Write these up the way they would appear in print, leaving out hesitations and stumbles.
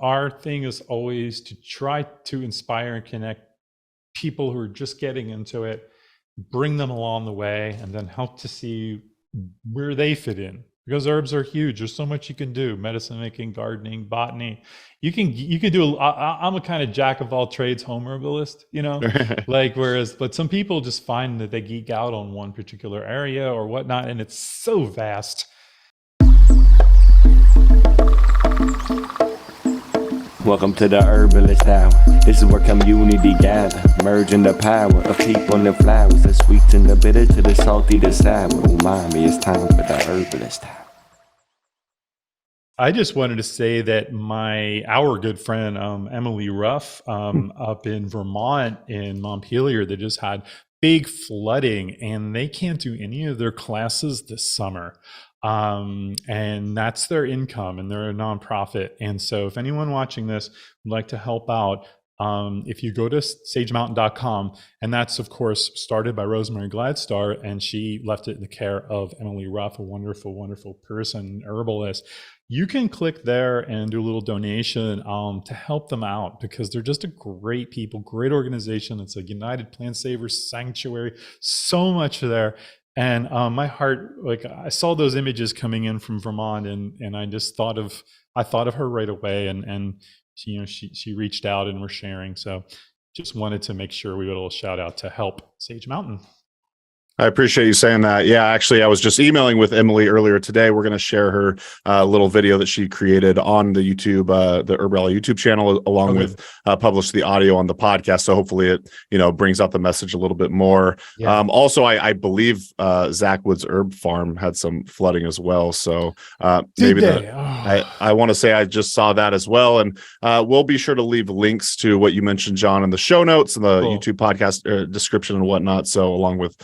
our thing is always to try to inspire and connect people who are just getting into it, bring them along the way, and then help to see where they fit in. Because herbs are huge. There's so much you can do: medicine making, gardening, botany. You can do. I'm a kind of jack of all trades, home herbalist. But some people just find that they geek out on one particular area or whatnot, and it's so vast. Welcome to the Herbalist Hour. This is where community gather, merging the power of people and the flowers, the sweet and the bitter to the salty, the sour. Umami, it's time for the Herbalist Hour. I just wanted to say that our good friend Emily Ruff up in Vermont in Montpelier, they just had big flooding and they can't do any of their classes this summer. And that's their income, and they're a nonprofit. And so if anyone watching this would like to help out, if you go to sagemountain.com, and that's of course started by Rosemary Gladstar, and she left it in the care of Emily Ruff, a wonderful, wonderful person, herbalist. You can click there and do a little donation to help them out, because they're just a great people, great organization. It's a United Plant Savers Sanctuary, so much there. And my heart, I saw those images coming in from Vermont, and I just thought of her right away, and she reached out and we're sharing. So just wanted to make sure we did a little shout out to help Sage Mountain. I appreciate you saying that. Yeah, actually, I was just emailing with Emily earlier today. We're going to share her little video that she created on the YouTube, the Herbal YouTube channel, along with publish the audio on the podcast. So hopefully it, brings out the message a little bit more. Yeah. Also, I believe Zach Wood's herb farm had some flooding as well. So maybe I want to say I just saw that as well. And we'll be sure to leave links to what you mentioned, John, in the show notes and the YouTube podcast description and whatnot. So along with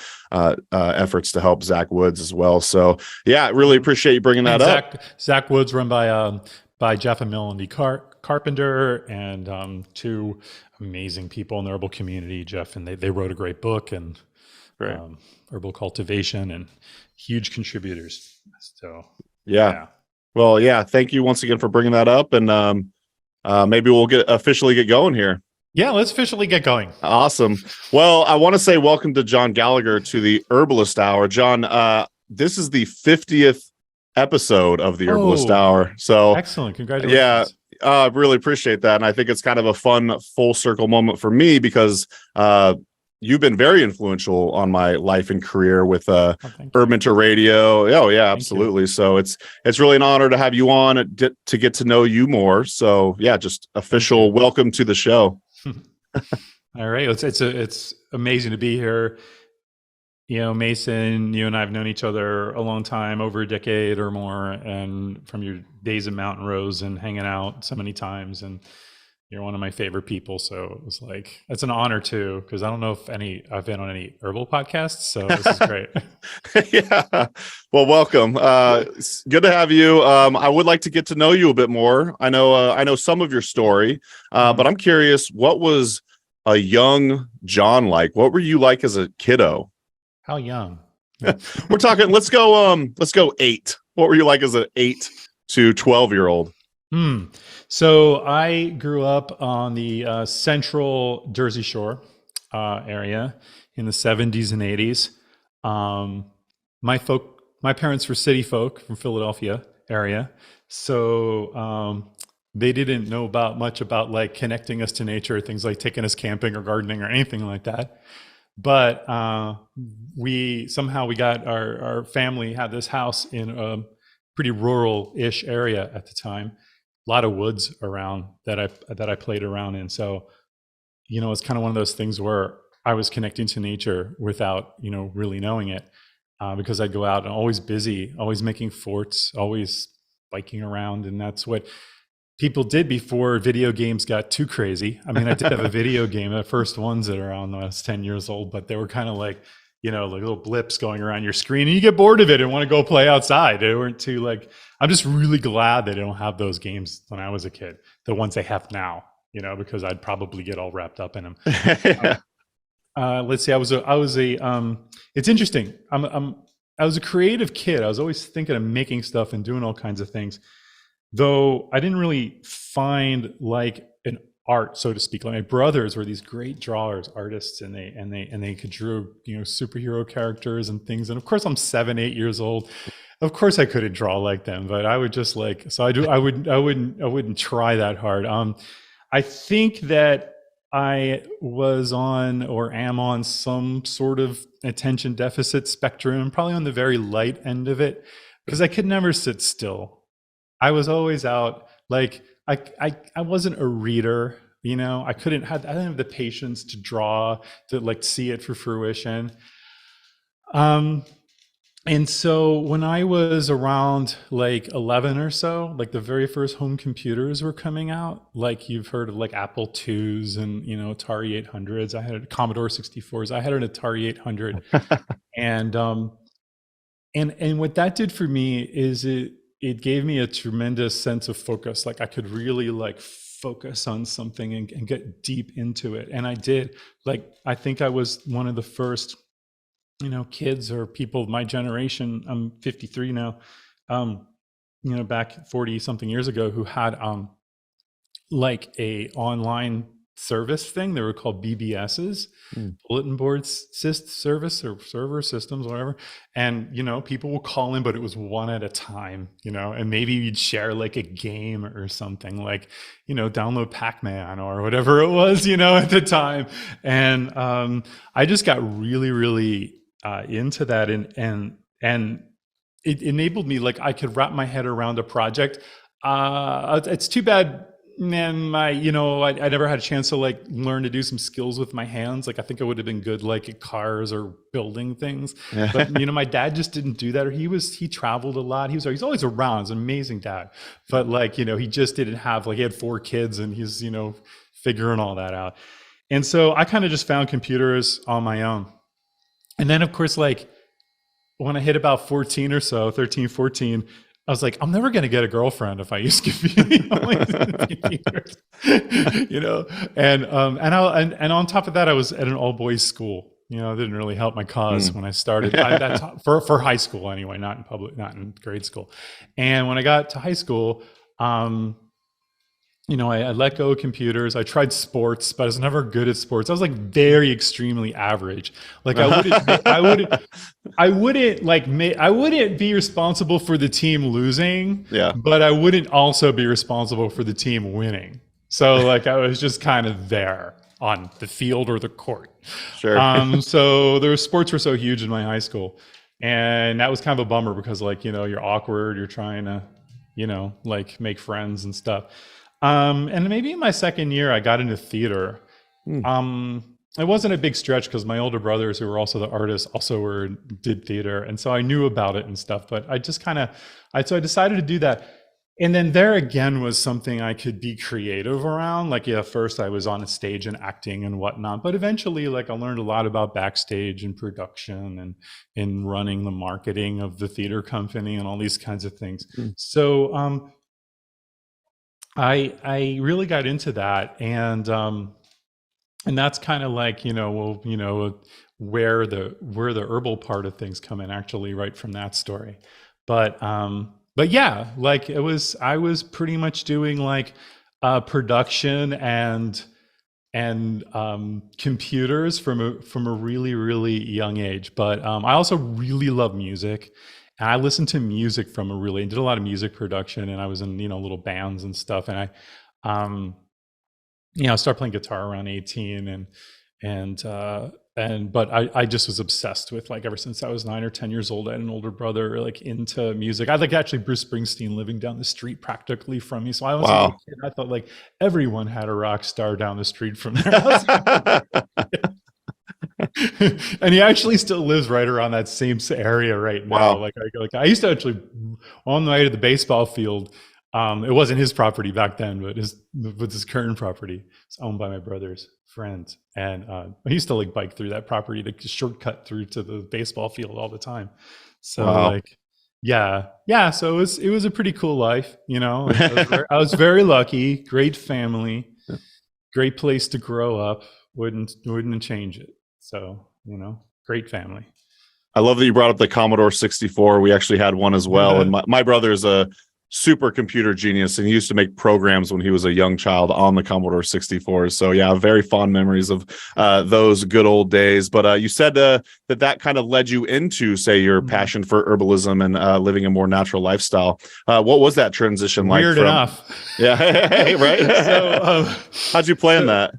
efforts to help Zach Woods as well. So yeah, really appreciate you bringing that up. Zach Woods, run by Jeff and Melanie Carpenter, and two amazing people in the herbal community, Jeff, and they wrote a great book, and herbal cultivation, and huge contributors. So yeah. Well, yeah, thank you once again for bringing that up, and maybe we'll officially get going here. Yeah, let's officially get going. Awesome. Well, I want to say welcome to John Gallagher to the Herbalist Hour. John, this is the 50th episode of the Herbalist Hour. So excellent. Congratulations. Yeah, I really appreciate that. And I think it's kind of a fun full circle moment for me, because you've been very influential on my life and career with HerbMentor Radio. Oh yeah, absolutely. So it's really an honor to have you on to get to know you more. So yeah, just official welcome to the show. All right. It's amazing to be here. Mason, you and I have known each other a long time, over a decade or more, and from your days in Mountain Rose and hanging out so many times, and you're one of my favorite people. So it was it's an honor too, because I don't know if I've been on any herbal podcasts. So this is great. Yeah. Well, welcome. It's good to have you. I would like to get to know you a bit more. I know some of your story, but I'm curious, what was a young John like? What were you like as a kiddo? How young? We're talking, let's go 8. What were you like as an 8 to 12-year-old? So I grew up on the central Jersey Shore area in the 70s and 80s. My parents were city folk from Philadelphia area, so they didn't know much about connecting us to nature, things like taking us camping or gardening or anything like that. But we got our family had this house in a pretty rural-ish area at the time. A lot of woods around that I played around in. So, it's kind of one of those things where I was connecting to nature without, really knowing it, because I'd go out and always busy, always making forts, always biking around. And that's what people did before video games got too crazy. I mean, I did have a video game, the first ones that are on when I was 10 years old, but they were kind of like little blips going around your screen, and you get bored of it and want to go play outside. They weren't too I'm just really glad they don't have those games when I was a kid, the ones they have now, because I'd probably get all wrapped up in them. Let's see. It's interesting. I was a creative kid. I was always thinking of making stuff and doing all kinds of things. though I didn't really find like an art, so to speak. Like my brothers were these great drawers, artists, and they could draw, superhero characters and things. And of course, I'm 7, 8 years old. Of course, I couldn't draw like them, but I would just I wouldn't try that hard. I think that I was on or am on some sort of attention deficit spectrum, probably on the very light end of it, because I could never sit still. I was always out. Like I wasn't a reader, I didn't have the patience to draw, to like see it for fruition. And so when I was around like 11 or so, like the very first home computers were coming out, like you've heard of like Apple IIs and, Atari 800s. I had a Commodore 64s. I had an Atari 800. And what that did for me is it gave me a tremendous sense of focus. Like I could really like focus on something and get deep into it. And I did. Like, I think I was one of the first kids or people of my generation, I'm 53 now, back 40 something years ago, who had like a online service thing. They were called BBSs, bulletin board service or server systems, whatever. And, people will call in, but it was one at a time, and maybe you'd share like a game or something, like, download Pac-Man or whatever it was, at the time. And I just got really, really into that, and it enabled me, like I could wrap my head around a project. It's too bad, man, I never had a chance to like learn to do some skills with my hands. Like I think I would have been good like at cars or building things. But my dad just didn't do that, or he traveled a lot. He's always around. He's an amazing dad. But like, he just didn't have, like, he had 4 kids and he's, figuring all that out. And so I kind of just found computers on my own. And then, of course, like when I hit about 14 or so, 13, 14, I was like, I'm never going to get a girlfriend if I use computers, And on top of that, I was at an all boys school. It didn't really help my cause when I started. For high school anyway, not in grade school. And when I got to high school, I let go of computers. I tried sports, but I was never good at sports. I was like very extremely average. Like I wouldn't be responsible for the team losing, but I wouldn't also be responsible for the team winning. So like I was just kind of there on the field or the court. Sure. So the sports were so huge in my high school, and that was kind of a bummer because like, you're awkward, you're trying to, like make friends and stuff. And maybe in my second year, I got into theater. It wasn't a big stretch because my older brothers, who were also the artists, also did theater. And so I knew about it and stuff, but I just so I decided to do that. And then there again was something I could be creative around. Like, first I was on a stage and acting and whatnot, but eventually like I learned a lot about backstage and production and in running the marketing of the theater company and all these kinds of things. So, I really got into that, and that's kind of like, where the herbal part of things come in, actually, right from that story. But yeah, like I was pretty much doing like production and computers from a really, really young age. But I also really love music. And I listened to music did a lot of music production, and I was in, little bands and stuff. And I started playing guitar around 18, but I just was obsessed with, like, ever since I was 9 or 10 years old. I had an older brother like into music. I like actually Bruce Springsteen living down the street practically from me. So I was like a kid, I thought like everyone had a rock star down the street from there. And he actually still lives right around that same area right now. Like I used to actually, on the way to the baseball field, it wasn't his property back then, but his current property. It's owned by my brother's friend, and I used to like bike through that property to shortcut through to the baseball field all the time. So like, yeah. So it was a pretty cool life, I was very lucky. Great family, great place to grow up. Wouldn't change it. So, great family. I love that you brought up the Commodore 64. We actually had one as well. Yeah. And my brother's a super computer genius, and he used to make programs when he was a young child on the Commodore 64. So yeah, very fond memories of those good old days. But you said that kind of led you into, say, your passion for herbalism and living a more natural lifestyle. What was that transition like? Weird enough. Yeah, right. So how'd you plan that?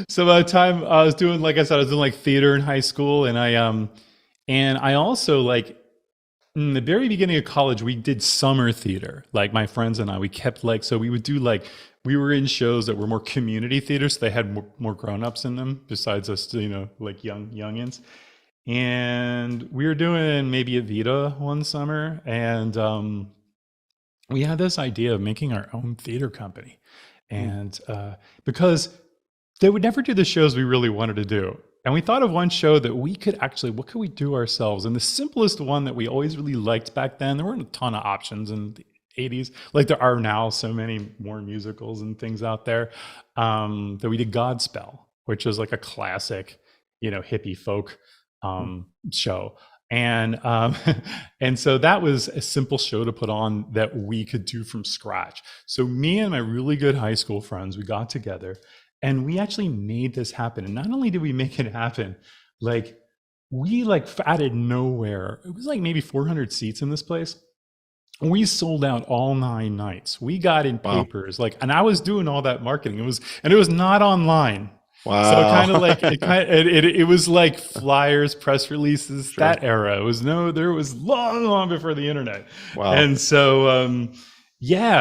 So by the time I was doing, like I said, I was doing like theater in high school, and I also, like, in the very beginning of college, we did summer theater. Like my friends and I, we kept, like, so we would do, like, we were in shows that were more community theater, so they had more grown-ups in them besides us, you know, like youngins. And we were doing maybe a Vita one summer, and we had this idea of making our own theater company. And because they would never do the shows we really wanted to do. And we thought of one show that we could actually, what could we do ourselves? And the simplest one that we always really liked back then, there weren't a ton of options in the 80s, like there are now, so many more musicals and things out there, that we did Godspell, which is like a classic, you know, hippie folk show. And and so that was a simple show to put on that we could do from scratch. So me and my really good high school friends, we got together and we actually made this happen. And not only did we make it happen, like we, like, out of nowhere, it was like maybe 400 seats in this place. We sold out all 9 nights. We got in papers, like, and I was doing all that marketing. It was not online. Wow. So kind of like it was like flyers, press releases, that era. There was long before the internet. Wow. And so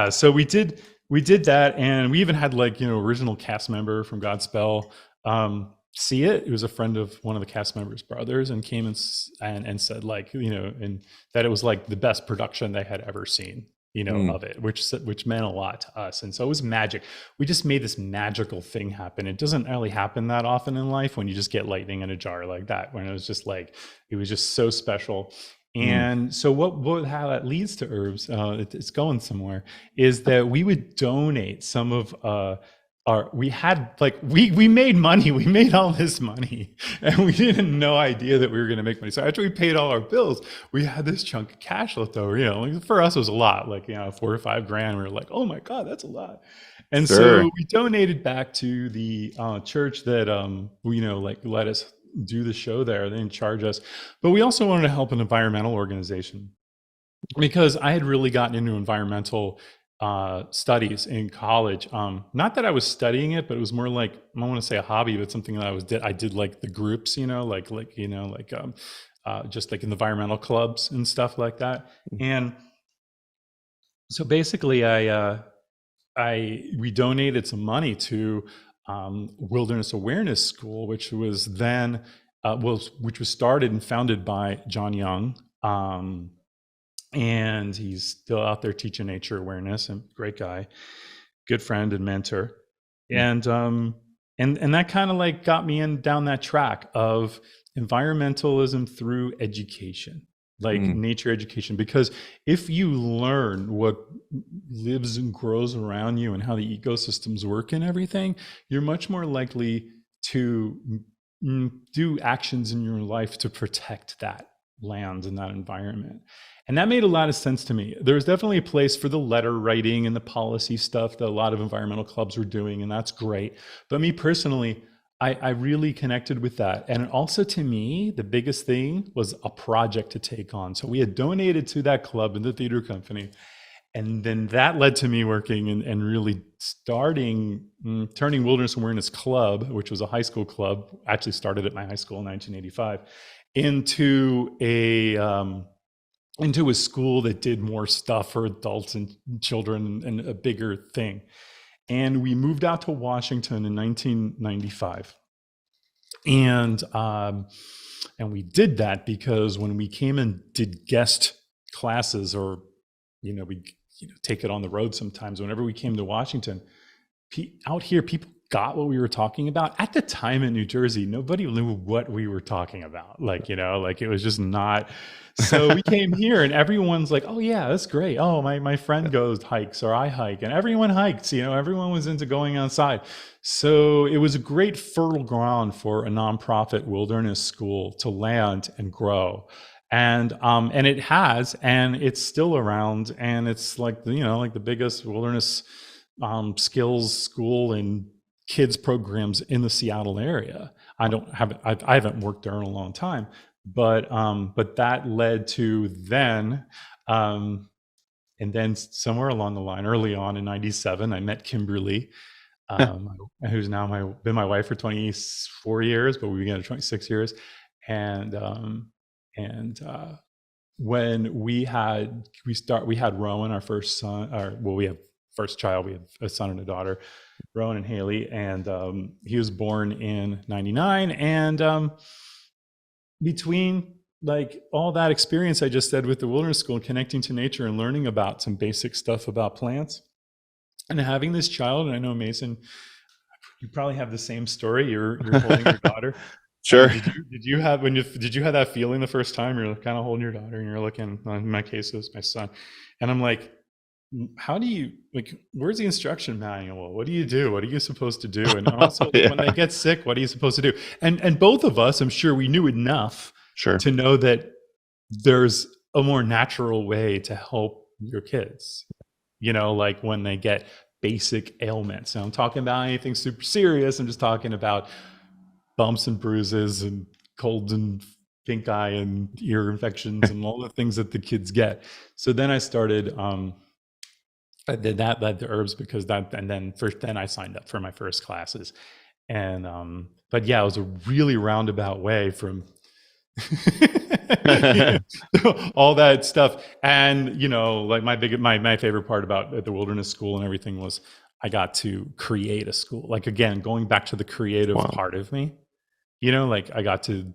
so we did that, and we even had, like, you know, original cast member from Godspell see it. It was a friend of one of the cast members' brothers, and came and said, like, you know, and that it was like the best production they had ever seen, you know, of it, which meant a lot to us. And so it was magic. We just made this magical thing happen. It doesn't really happen that often in life when you just get lightning in a jar like that, when it was just like, it was just so special. And so how that leads to herbs, it's going somewhere, is that we would donate some of we made money. We made all this money, and we didn't no idea that we were going to make money. So after we paid all our bills, we had this chunk of cash left over. You know, like, for us it was a lot, like, you know, $4 or $5 grand. We were like, oh my God, that's a lot. And so we donated back to the church that you know, like, let us do the show there. They didn't charge us, but we also wanted to help an environmental organization, because I had really gotten into environmental studies in college. Not that I was studying it, but it was more like, I don't want to say a hobby, but something that I did like the groups, you know, just like environmental clubs and stuff like that. And so basically we donated some money to Wilderness Awareness School, which was then which was started and founded by John Young. And he's still out there teaching nature awareness, and great guy, good friend and mentor. And that kind of like got me down that track of environmentalism through education, like nature education. Because if you learn what lives and grows around you and how the ecosystems work and everything, you're much more likely to do actions in your life to protect that land and that environment. And that made a lot of sense to me. There's definitely a place for the letter writing and the policy stuff that a lot of environmental clubs were doing, and that's great. But me personally, I really connected with that. And also, to me, the biggest thing was a project to take on. So we had donated to that club and the theater company. And then that led to me working and really turning Wilderness Awareness Club, which was a high school club, actually started at my high school in 1985, into a school that did more stuff for adults and children and a bigger thing. And we moved out to Washington in 1995. And we did that because when we came and did guest classes, or, you know, we take it on the road sometimes, whenever we came to Washington, out here, people got what we were talking about. At the time in New Jersey, nobody knew what we were talking about. Like, you know, like, it was just not. So we came here and everyone's like, oh yeah, that's great. Oh, my friend goes hikes, or I hike, and everyone hikes, you know, everyone was into going outside. So it was a great fertile ground for a nonprofit wilderness school to land and grow. And it has, and it's still around, and it's like, like the biggest wilderness skills school and kids programs in the Seattle area. I haven't worked there in a long time, but that led to then, and then somewhere along the line, early on in '97, I met Kimberly, who's now been my wife for 24 years, but we began 26 years, and when we had Rowan, our first son, we have first child, we have a son and a daughter, Rowan and Haley, and he was born in '99, and between like all that experience I just said with the wilderness school and connecting to nature and learning about some basic stuff about plants and having this child, and I know, Mason, you probably have the same story. You're holding your daughter. Sure. Did you have that feeling the first time you're kind of holding your daughter and you're looking, in my case, it was my son, and I'm like, how do you, like, where's the instruction manual? What do you do? What are you supposed to do? And also when they get sick, what are you supposed to do? And both of us, I'm sure we knew enough to know that there's a more natural way to help your kids, like when they get basic ailments. And I'm talking about anything super serious. I'm just talking about bumps and bruises and colds and pink eye and ear infections and all the things that the kids get. So then I started, I did that, led to herbs because then I signed up for my first classes. And, but yeah, it was a really roundabout way from all that stuff. And, like my favorite part about the wilderness school and everything was I got to create a school. Like, again, going back to the creative part of me, like I got to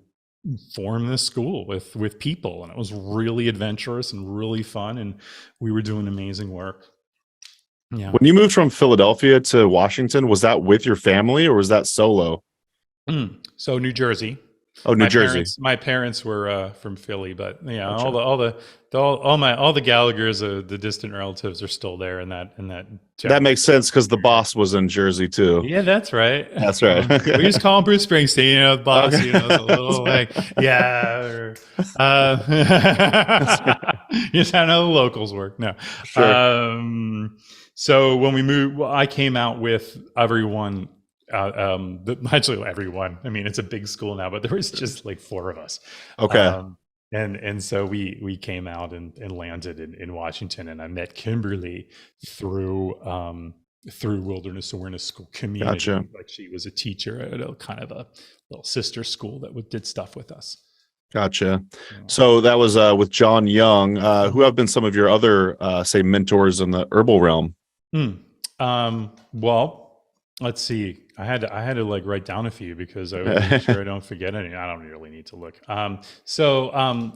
form this school with people, and it was really adventurous and really fun. And we were doing amazing work. Yeah. When you moved from Philadelphia to Washington, was that with your family or was that solo? So New Jersey. Oh, New Jersey. My parents were from Philly, but yeah, gotcha. all the Gallaghers, the distant relatives, are still there in that. That makes sense because the boss was in Jersey too. Yeah, that's right. That's right. We just call him Bruce Springsteen, the boss. Okay. A little like Yes, I know the locals work. No, sure. So when we moved, I came out with everyone. Actually everyone. I mean, it's a big school now, but there was just like 4 of us. Okay. And so we came out and landed in Washington, and I met Kimberly through Wilderness Awareness School community. Gotcha. Like, she was a teacher at a kind of a little sister school that did stuff with us. Gotcha. So that was with John Young, who have been some of your other say mentors in the herbal realm. Well, let's see. I had to like write down a few because I want to make sure I don't forget any. I don't really need to look. So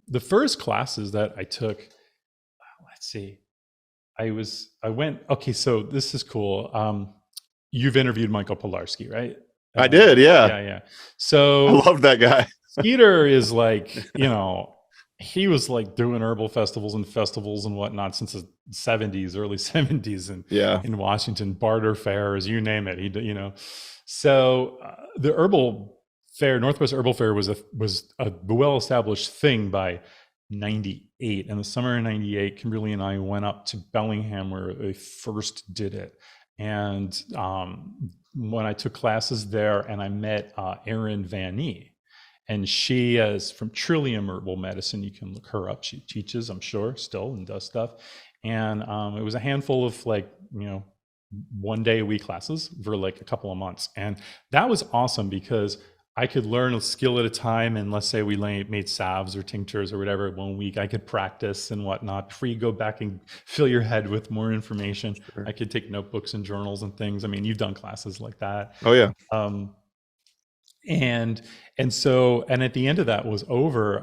the first classes that I took, let's see. Okay, so this is cool. You've interviewed Michael Pilarski, right? I did, yeah. Yeah. So I love that guy. Skeeter is like, he was like doing herbal festivals and whatnot since the early 70s in Washington, barter fairs, you name it. So the herbal fair, Northwest Herbal Fair was a well-established thing by 98. In the summer of 98, Kimberly and I went up to Bellingham where they first did it. And when I took classes there, and I met Erin Van Nee. And she is from Trillium Herbal Medicine. You can look her up. She teaches, I'm sure, still, and does stuff. And it was a handful of 1 day a week classes for like a couple of months. And that was awesome because I could learn a skill at a time. And let's say we made salves or tinctures or whatever 1 week, I could practice and whatnot before you go back and fill your head with more information. Sure. I could take notebooks and journals and things. I mean, you've done classes like that. Oh, yeah. And at the end of that was over.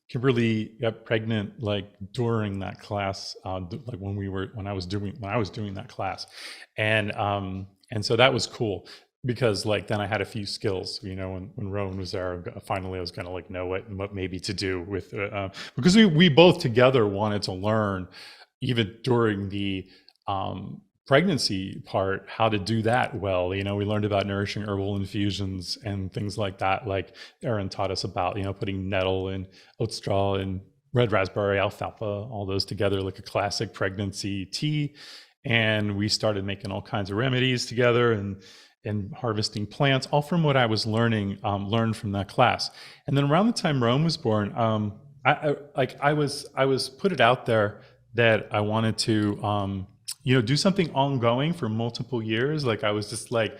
Kimberly got pregnant during that class, when I was doing that class, and so that was cool because then I had a few skills. When Rowan was there, finally I was gonna know what maybe to do with because we both together wanted to learn even during the pregnancy part, how to do that well. You know, we learned about nourishing herbal infusions and things like that. Like Erin taught us about, you know, putting nettle and oat straw and red raspberry, alfalfa, all those together, like a classic pregnancy tea. And we started making all kinds of remedies together and harvesting plants, all from what I was learned from that class. And then around the time Rome was born, I was put it out there that I wanted to, you know, do something ongoing for multiple years. Like I was just like,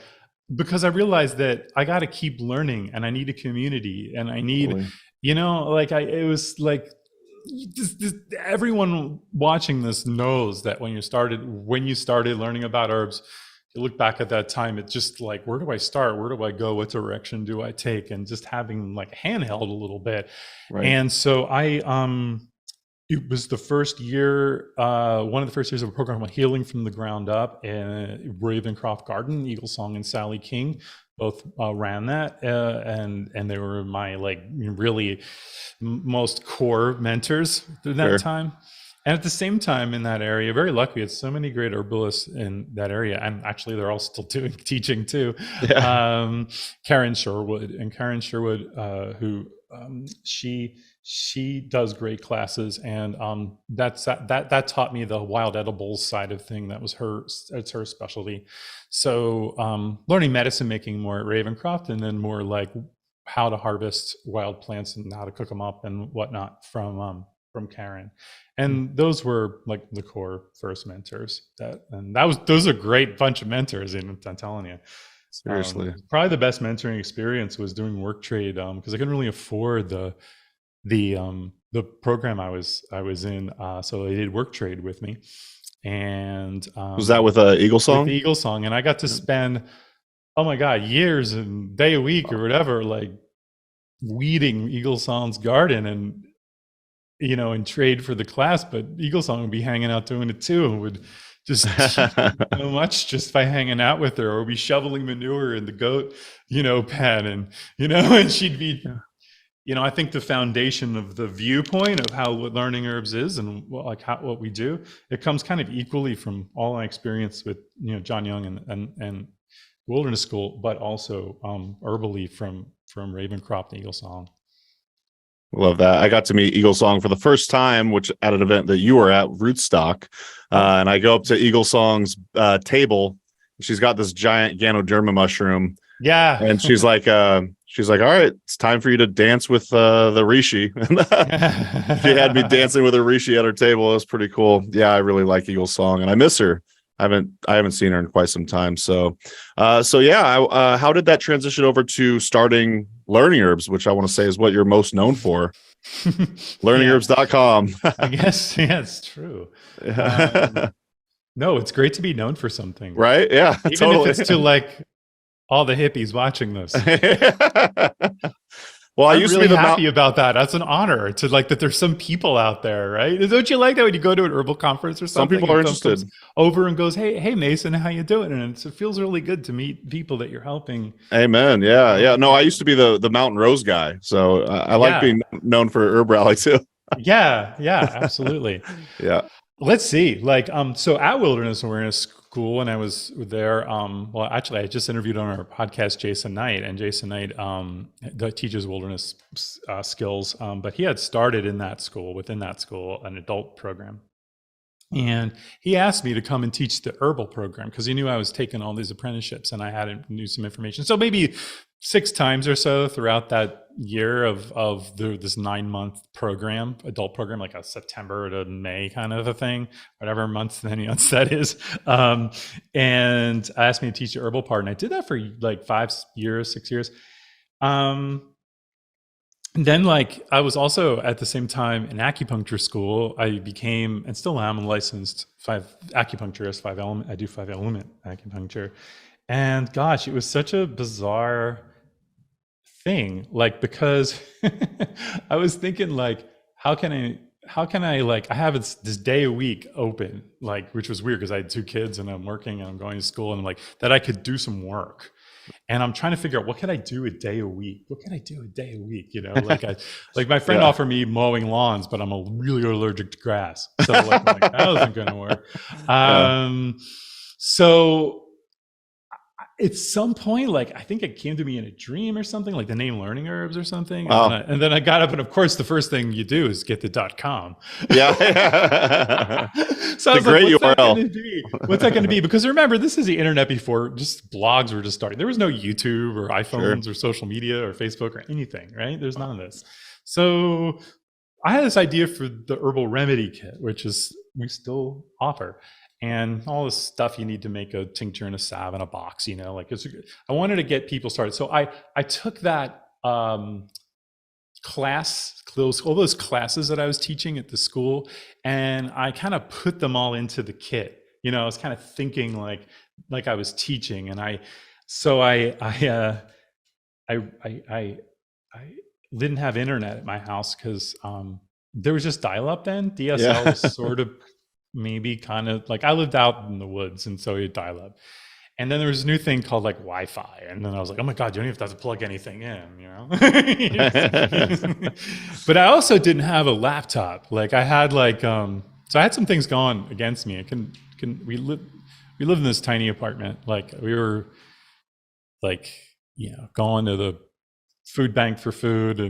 because I realized that I got to keep learning, and I need a community, and I need, you know, like it was like, everyone watching this knows that when you started learning about herbs, you look back at that time, it's just like, where do I start? Where do I go? What direction do I take? And just having like handheld a little bit. Right. And so it was the first year, one of the first years of a program on healing from the ground up, in Ravencroft Garden. Eagle Song and Sally King both ran that, and they were my like really most core mentors at that time. And at the same time in that area, very lucky, we had so many great herbalists in that area, and actually they're all still teaching too. Yeah. Karen Sherwood, who she does great classes, and that taught me the wild edibles side of thing. It's her specialty. So learning medicine making more at Ravencroft, and then more like how to harvest wild plants and how to cook them up and whatnot from Karen. And those were like the core first mentors. Those are a great bunch of mentors, and I'm telling you. Seriously. Probably the best mentoring experience was doing work trade, because I couldn't really afford the program I was in. So they did work trade with me. And was that with Eagle Song? With Eagle Song. And I got to spend, oh my God, years and day a week or whatever, like weeding Eagle Song's garden, and you know, in trade for the class. But Eagle Song would be hanging out doing it too, and would just so much just by hanging out with her, or be shoveling manure in the goat, you know, pen, and you know, and she'd be, you know, I think the foundation of the viewpoint of how what Learning Herbs is, and what we do, it comes kind of equally from all my experience with, you know, John Young and Wilderness School, but also herbally from Ravencroft and Eagle Song. Love that. I got to meet Eagle Song for the first time, which at an event that you were at, Rootstock. And I go up to Eagle Song's table. She's got this giant Ganoderma mushroom. Yeah. And she's like, all right, it's time for you to dance with the Rishi. She had me dancing with a Rishi at her table. It was pretty cool. Yeah, I really like Eagle Song, and I miss her. I haven't seen her in quite some time. So how did that transition over to starting Learning Herbs, which I want to say is what you're most known for? LearningHerbs.com. I guess, yeah, it's true. No, it's great to be known for something. Right? Yeah, even totally. If it's to like all the hippies watching this. Well, I used to be happy about that. That's an honor to like that. There's some people out there, right? Don't you like that when you go to an herbal conference or something? Some people are interested. Over and goes, hey, Mason, how you doing? And it feels really good to meet people that you're helping. Amen. Yeah. No, I used to be the Mountain Rose guy, so I like being known for herb rally too. Yeah, absolutely. Yeah. Let's see. Like, so at Wilderness Awareness School, and I was there. Well, actually, I just interviewed on our podcast Jason Knight, and Jason Knight teaches wilderness skills, but he had started within that school, an adult program. And he asked me to come and teach the herbal program because he knew I was taking all these apprenticeships and I knew some information. So maybe 6 times or so throughout that year of this 9-month program, adult program, like a September to May kind of a thing, whatever month that is. And I asked me to teach the herbal part, and I did that for like 6 years. And then, like, I was also at the same time in acupuncture school. I became, and still am, a licensed acupuncturist, 5-element. I do 5-element acupuncture. And gosh, it was such a bizarre thing, like, because I was thinking, like, how can I like, I have this day a week open, like, which was weird because I had 2 kids and I'm working and I'm going to school, and I'm like, that I could do some work. And I'm trying to figure out, what can I do a day a week? You know, like my friend offered me mowing lawns, but I'm really allergic to grass. So like that wasn't going to work. So at some point, like, I think it came to me in a dream or something, like the name LearningHerbs or something. Wow. And then I got up, and of course, the first thing you do is get the .com. Yeah. So I was great like, what's URL. that going to be? What's that going to be? Because remember, this is the internet before just blogs were just starting. There was no YouTube or iPhones or social media or Facebook or anything, right? There's none of this. So I had this idea for the herbal remedy kit, which is we still offer. And all this stuff you need to make a tincture and a salve in a box, you know, like I wanted to get people started. So I took that class, all those classes that I was teaching at the school, and I kind of put them all into the kit. You know, I was kind of thinking like I was teaching, and I didn't have internet at my house because there was just dial-up then. DSL was sort of maybe kind of like, I lived out in the woods, and so you'd dial up. And then there was a new thing called like Wi-Fi. And then I was like, oh my God, you don't even have to plug anything in, you know? But I also didn't have a laptop. Like I had like, so I had some things going against me. We lived in this tiny apartment. Like we were like, you know, going to the food bank for food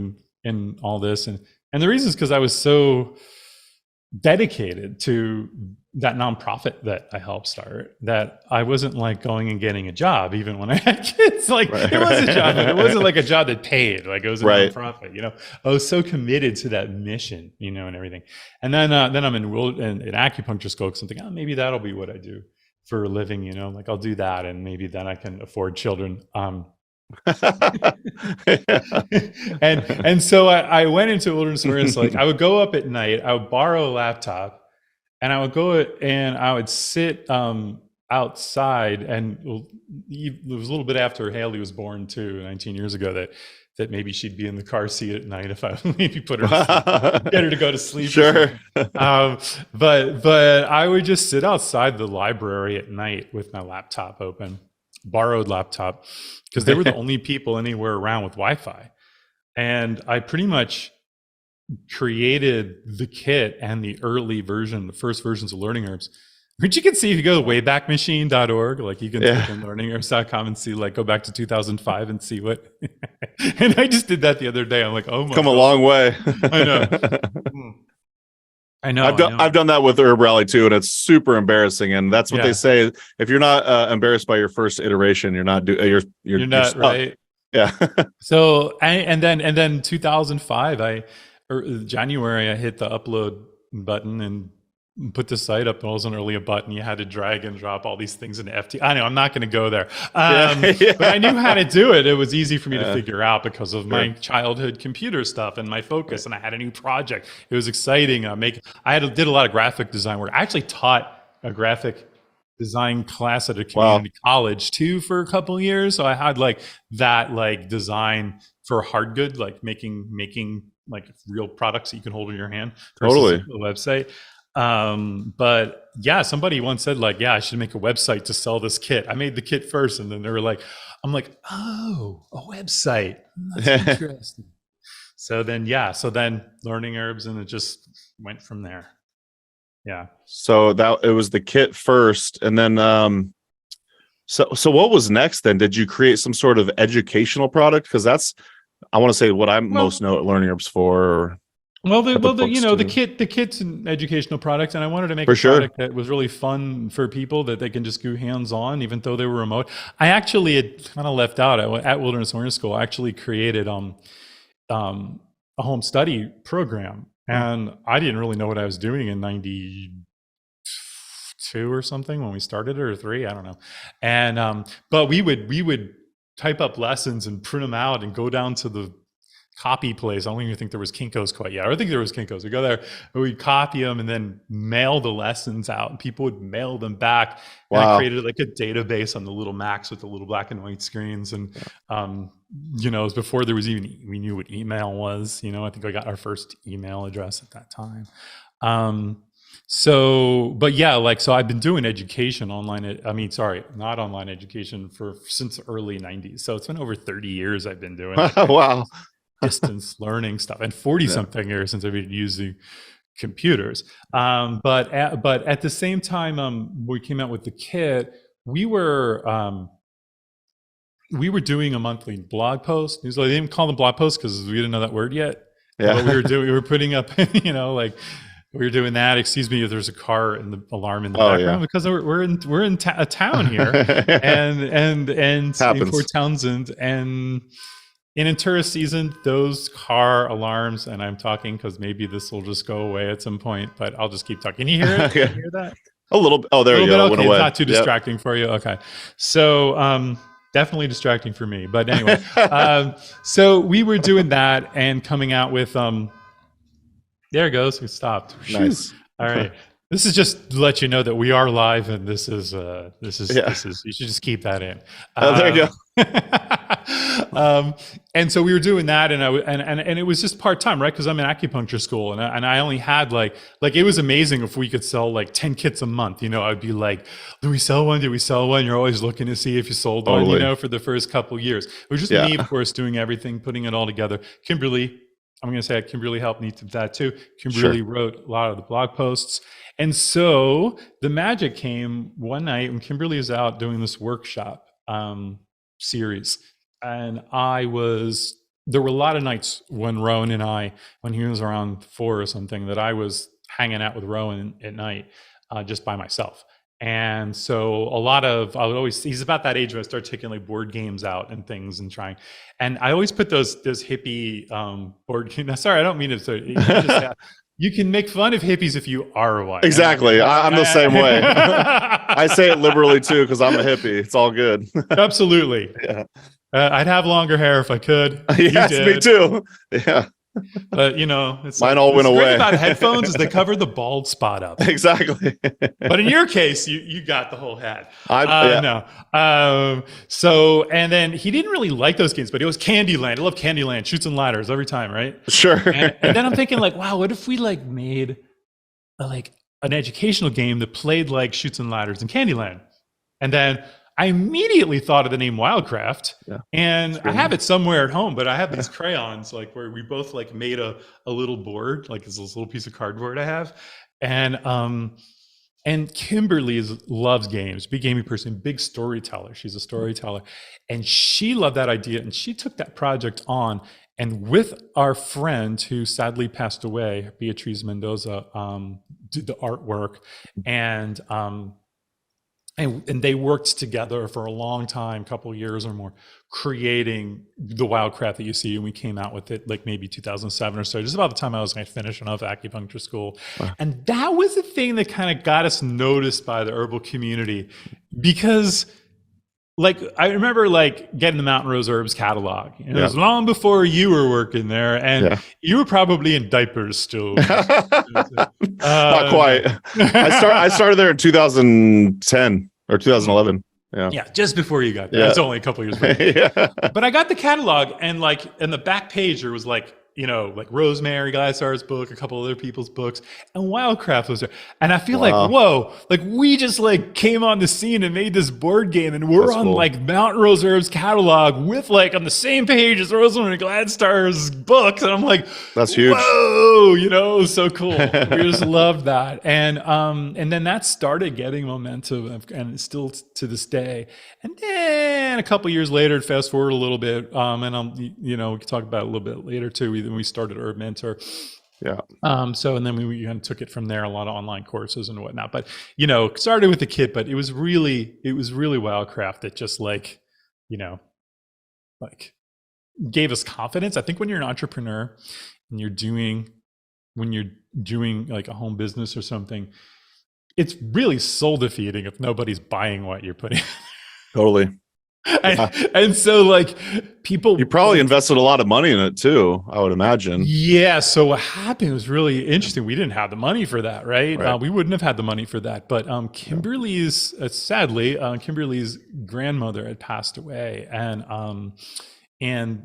and all this. And the reason is because I was so dedicated to that nonprofit that I helped start that I wasn't like going and getting a job even when I had kids. Like it was a job, but it wasn't like a job that paid. Like it was a nonprofit, you know. I was so committed to that mission, you know, and everything. And then I'm in acupuncture school because I'm thinking, oh, maybe that'll be what I do for a living, you know. Like I'll do that, and maybe then I can afford children. And so I went into wilderness awareness. Like I would go up at night, I would borrow a laptop, and I would go and I would sit outside. And it was a little bit after Haley was born too, 19 years ago, that maybe she'd be in the car seat at night if I maybe put her to sleep, get her to go to sleep. Sure. But I would just sit outside the library at night with my laptop open, borrowed laptop, because they were the only people anywhere around with Wi-Fi. And I pretty much created the kit and the the first versions of LearningHerbs, which you can see if you go to waybackmachine.org. Like you can type in learningherbs.com and see, like, go back to 2005 and see what. And I just did that the other day. I'm like, oh my Come God. a long way. I know. I've done that with Herb Rally too, and it's super embarrassing. And that's what they say: if you're not embarrassed by your first iteration, you're not right. Yeah. So and then 2005, January, I hit the upload button and put the site up. It wasn't really a button. You had to drag and drop all these things into FT. I know I'm not going to go there, but I knew how to do it. It was easy for me to figure out because of my childhood computer stuff and my focus. And I had a new project. It was exciting. Did a lot of graphic design work. I actually taught a graphic design class at a community college too for a couple of years. So I had like that, like design for hard good, like making like real products that you can hold in your hand. Totally. The website. But yeah, somebody once said like, yeah, I should make a website to sell this kit. I made the kit first, and then they were like, I'm like, oh, a website. That's interesting. So then LearningHerbs, and it just went from there. Yeah. So it was the kit first, and then so what was next then? Did you create some sort of educational product? Because that's, I want to say, what I'm most know at LearningHerbs for. The kit's an educational product, and I wanted to make product that was really fun for people that they can just go hands on, even though they were remote. I actually had kind of left out at Wilderness Awareness School. I actually created a home study program, and I didn't really know what I was doing in '92 or something when we started it, or '93, I don't know. And but we would type up lessons and print them out and go down to the copy place. I don't even think there was Kinko's quite yet. I don't think there was Kinko's. We go there, and we'd copy them and then mail the lessons out, and people would mail them back. Wow. And I created like a database on the little Macs with the little black and white screens. And, it was before we knew what email was. I think I got our first email address at that time. So I've been doing education not online education since the early 90s. So it's been over 30 years I've been doing it. Wow. Distance learning stuff, and 40 something years since I've been using computers. But at the same time, we came out with the kit. We were doing a monthly blog post. They didn't call them blog posts because we didn't know that word yet. Yeah. But we were putting up, like we were doing that. Excuse me if there's a car and the alarm in the background, because we're in a town here, and in Fort Townsend, and in tourist season, those car alarms, and I'm talking because maybe this will just go away at some point, but I'll just keep talking. Can you hear it? Can you hear that? A little. Oh, there you go. Okay, it's not too distracting for you. Okay, so definitely distracting for me, but anyway. So we were doing that and coming out with there it goes. We stopped. Nice. All right. This is just to let you know that we are live, and this is you should just keep that in. There you go. And so we were doing that, and it was just part time, right? Because I'm in acupuncture school, and I only had like it was amazing if we could sell like 10 kits a month. I'd be like, "Do we sell one? Did we sell one?" You're always looking to see if you sold one. For the first couple of years, it was just me, of course, doing everything, putting it all together. Kimberly, I'm going to say Kimberly helped me with that too. Kimberly wrote a lot of the blog posts. And so the magic came one night when Kimberly was out doing this workshop series. And there were a lot of nights when Rowan and I, when he was around 4 or something, that I was hanging out with Rowan at night just by myself. And so he's about that age where I start taking like board games out and things and trying. And I always put those hippie board games. Sorry, I don't mean it. You can make fun of hippies if you are one. Exactly. I'm the same way. I say it liberally too, because I'm a hippie. It's all good. Absolutely. Yeah. I'd have longer hair if I could. Yes, me too. Yeah. But it's mine all went away. About headphones is they cover the bald spot up. Exactly. But in your case, you got the whole head. No. So, and then he didn't really like those games, but it was Candyland. I love Candyland, shoots and ladders every time, right? Sure. And then I'm thinking like, wow, what if we like made an educational game that played like shoots and ladders in Candyland? And then I immediately thought of the name Wildcraft, and I have it somewhere at home, but I have these crayons like where we both like made a little board, like it's this little piece of cardboard I have. And Kimberly loves games, big gaming person, big storyteller. She's a storyteller, and she loved that idea, and she took that project on. And with our friend who sadly passed away, Beatriz Mendoza, did the artwork, and they worked together for a long time, couple of years or more, creating the Wildcraft that you see. And we came out with it like maybe 2007 or so, just about the time I was going to finish enough acupuncture school. Wow. And that was the thing that kind of got us noticed by the herbal community, because like I remember like getting the Mountain Rose Herbs catalog. And it was long before you were working there, and you were probably in diapers still. Not quite. I started there in 2010 or 2011. Yeah, just before you got there. That's only a couple of years later. But I got the catalog, and like in the back page there was like, like Rosemary Glasar's book, a couple other people's books, and Wildcraft was there. And I feel like, whoa, like we just like came on the scene and made this board game, and we're on like Mountain Rose Herbs catalog with like on the same page as Rosemary Gladstar's books. And I'm like, that's huge. Whoa, so cool. We just loved that. And then that started getting momentum, and it's still to this day. And then a couple years later, fast forward a little bit, and we can talk about it a little bit later too. Then we started HerbMentor. And then we kind of took it from there, a lot of online courses and whatnot. But started with the kit, but it was really Wildcraft that just like gave us confidence. I think when you're an entrepreneur and you're doing like a home business or something, it's really soul defeating if nobody's buying what you're putting. Totally. And so like people, you probably invested a lot of money in it too, I would imagine. Yeah. So what happened was really interesting. We didn't have the money for that, right? We wouldn't have had the money for that. But Kimberly's, sadly, Kimberly's grandmother had passed away, and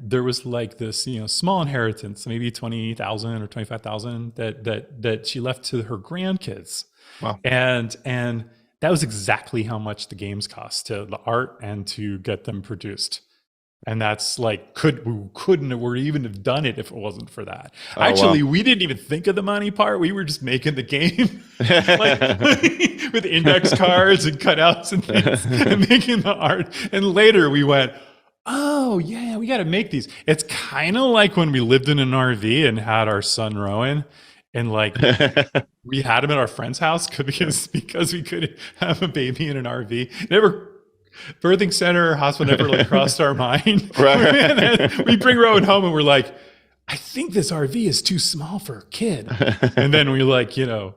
there was like this, small inheritance, maybe 20,000 or 25,000 that she left to her grandkids. Wow. And that was exactly how much the games cost, to the art and to get them produced. And that's like, we couldn't or even have done it if it wasn't for that. Oh, Actually, wow. we didn't even think of the money part. We were just making the game like with index cards and cutouts and things and making the art. And later we went, oh yeah, we got to make these. It's kind of like when we lived in an RV and had our son Rowan, and like we had him at our friend's house because we couldn't have a baby in an RV. Never birthing center or hospital never like crossed our mind. Right. And then we bring Rowan home and we're like, I think this RV is too small for a kid. And then we like,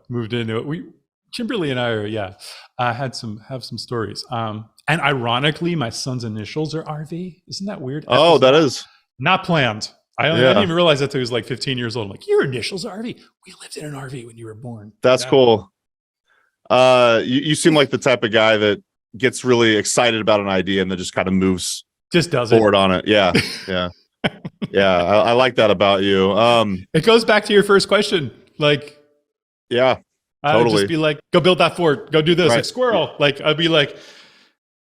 moved into it. Kimberly and I have some stories. And ironically, my son's initials are RV. Isn't that weird? Oh, that is not planned. I didn't even realize that till he was like 15 years old. I'm like, your initials are RV. We lived in an RV when you were born. That's cool. You seem like the type of guy that gets really excited about an idea and then just kind of moves forward on it. Yeah. Yeah. Yeah. I like that about you. It goes back to your first question. Like, yeah, I would just be like, go build that fort, go do this, like squirrel. Like, I'd be like,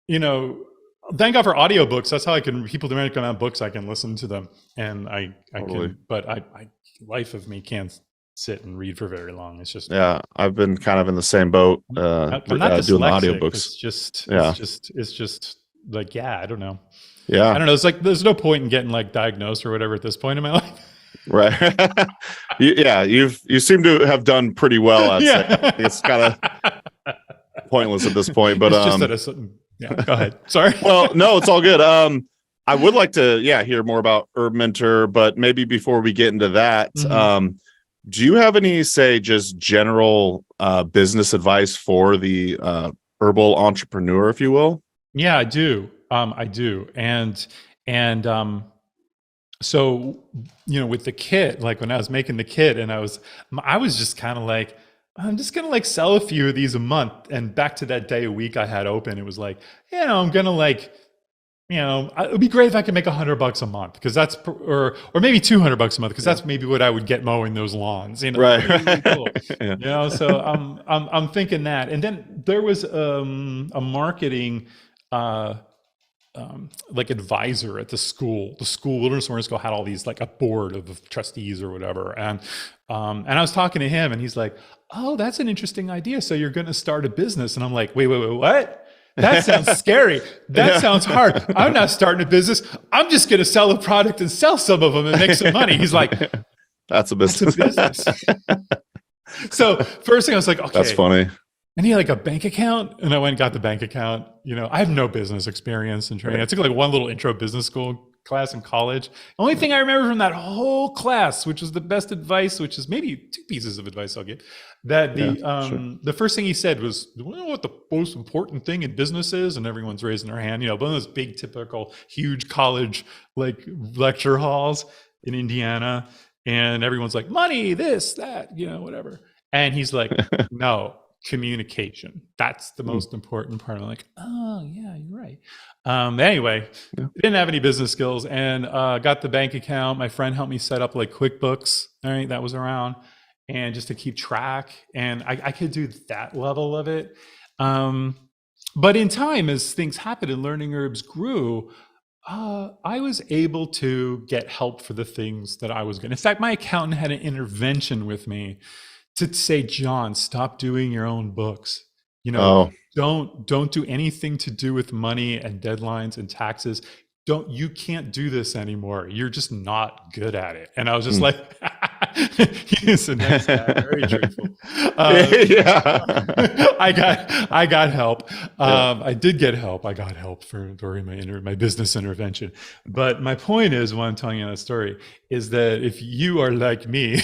thank God for audiobooks. That's how people demand come out books, I can listen to them. And I can, but life of me can't sit and read for very long. It's just, I've been kind of in the same boat, I'm not doing audiobooks. It's just like, I don't know. Yeah. I don't know. It's like, there's no point in getting like diagnosed or whatever at this point in my life. Right. You seem to have done pretty well. I'd say. It's kind of pointless at this point, but it's just that go ahead. Sorry. Well, no, it's all good. I would like to, hear more about HerbMentor, but maybe before we get into that, do you have any, say, just general business advice for the herbal entrepreneur, if you will? Yeah, I do. I do. And so, with the kit, like when I was making the kit and I was just kind of like, I'm just going to like sell a few of these a month. And back to that day a week I had open, it was like, I'm going to like, it would be great if I could make $100 a month, because that's, or maybe $200 a month, because that's maybe what I would get mowing those lawns, right. Really cool. So I'm thinking that. And then there was a marketing, like advisor at the school Wilderness Learning School had all these, like a board of trustees or whatever. And I was talking to him and he's like, oh, that's an interesting idea. So you're going to start a business. And I'm like, wait, what? That sounds scary. That sounds hard. I'm not starting a business. I'm just going to sell a product and sell some of them and make some money. He's like, that's a business. So first thing I was like, okay. That's funny. And he had like a bank account, and I went and got the bank account. I have no business experience in training. I took like one little intro business school class in college. The only thing I remember from that whole class, which was the best advice, which is maybe 2 pieces of advice I'll give, that the first thing he said was, "Do you know what the most important thing in business is?" And everyone's raising their hand. One of those big, typical, huge college like lecture halls in Indiana, and everyone's like, money, this, that, whatever. And he's like, no. Communication. That's the most important part. I'm like, oh yeah, you're right. Anyway, didn't have any business skills and got the bank account. My friend helped me set up like QuickBooks. All right, that was around, and just to keep track. And I could do that level of it. But in time, as things happened and Learning Herbs grew, I was able to get help for the things that I was going to. In fact, my accountant had an intervention with me to say, John, stop doing your own books. Don't do anything to do with money and deadlines and taxes. You can't do this anymore. You're just not good at it. And I was just like, he's a nice guy, very truthful. I got help. I did get help. I got help during my business intervention. But my point is, why I'm telling you that story, is that if you are like me,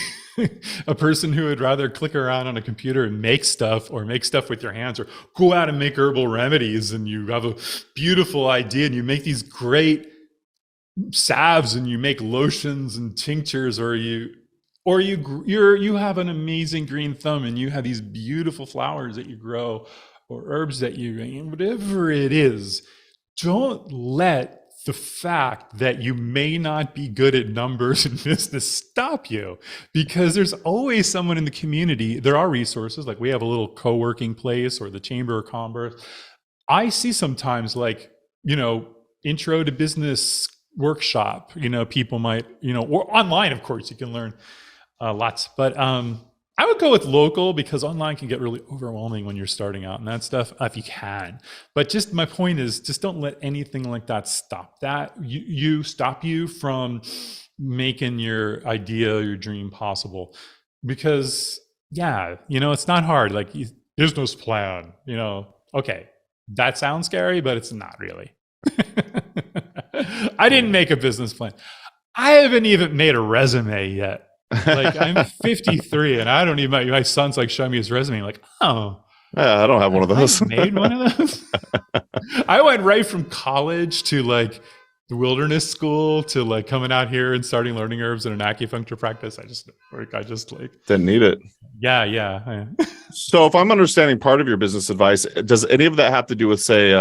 a person who would rather click around on a computer and make stuff, or make stuff with your hands, or go out and make herbal remedies, and you have a beautiful idea and you make these great salves and you make lotions and tinctures, or you have an amazing green thumb and you have these beautiful flowers that you grow, or herbs that whatever it is, don't let the fact that you may not be good at numbers and business stop you, because there's always someone in the community. There are resources, like we have a little co-working place, or the Chamber of Commerce. I see sometimes like, intro to business workshop. People might, or online, of course, you can learn lots. But I would go with local, because online can get really overwhelming when you're starting out and that stuff, if you can. But just my point is, just don't let anything like that stop that. Stop you from making your idea, your dream possible. Because it's not hard. Like, business plan, okay, that sounds scary, but it's not really. I didn't make a business plan. I haven't even made a resume yet. Like, I'm 53 and I don't even, my son's like showing me his resume. I'm like, oh, yeah, I don't have one of those. I made one of those. I went right from college to like the wilderness school to like coming out here and starting learning herbs in an acupuncture practice. I just like didn't need it. Yeah. So if I'm understanding part of your business advice, does any of that have to do with, say,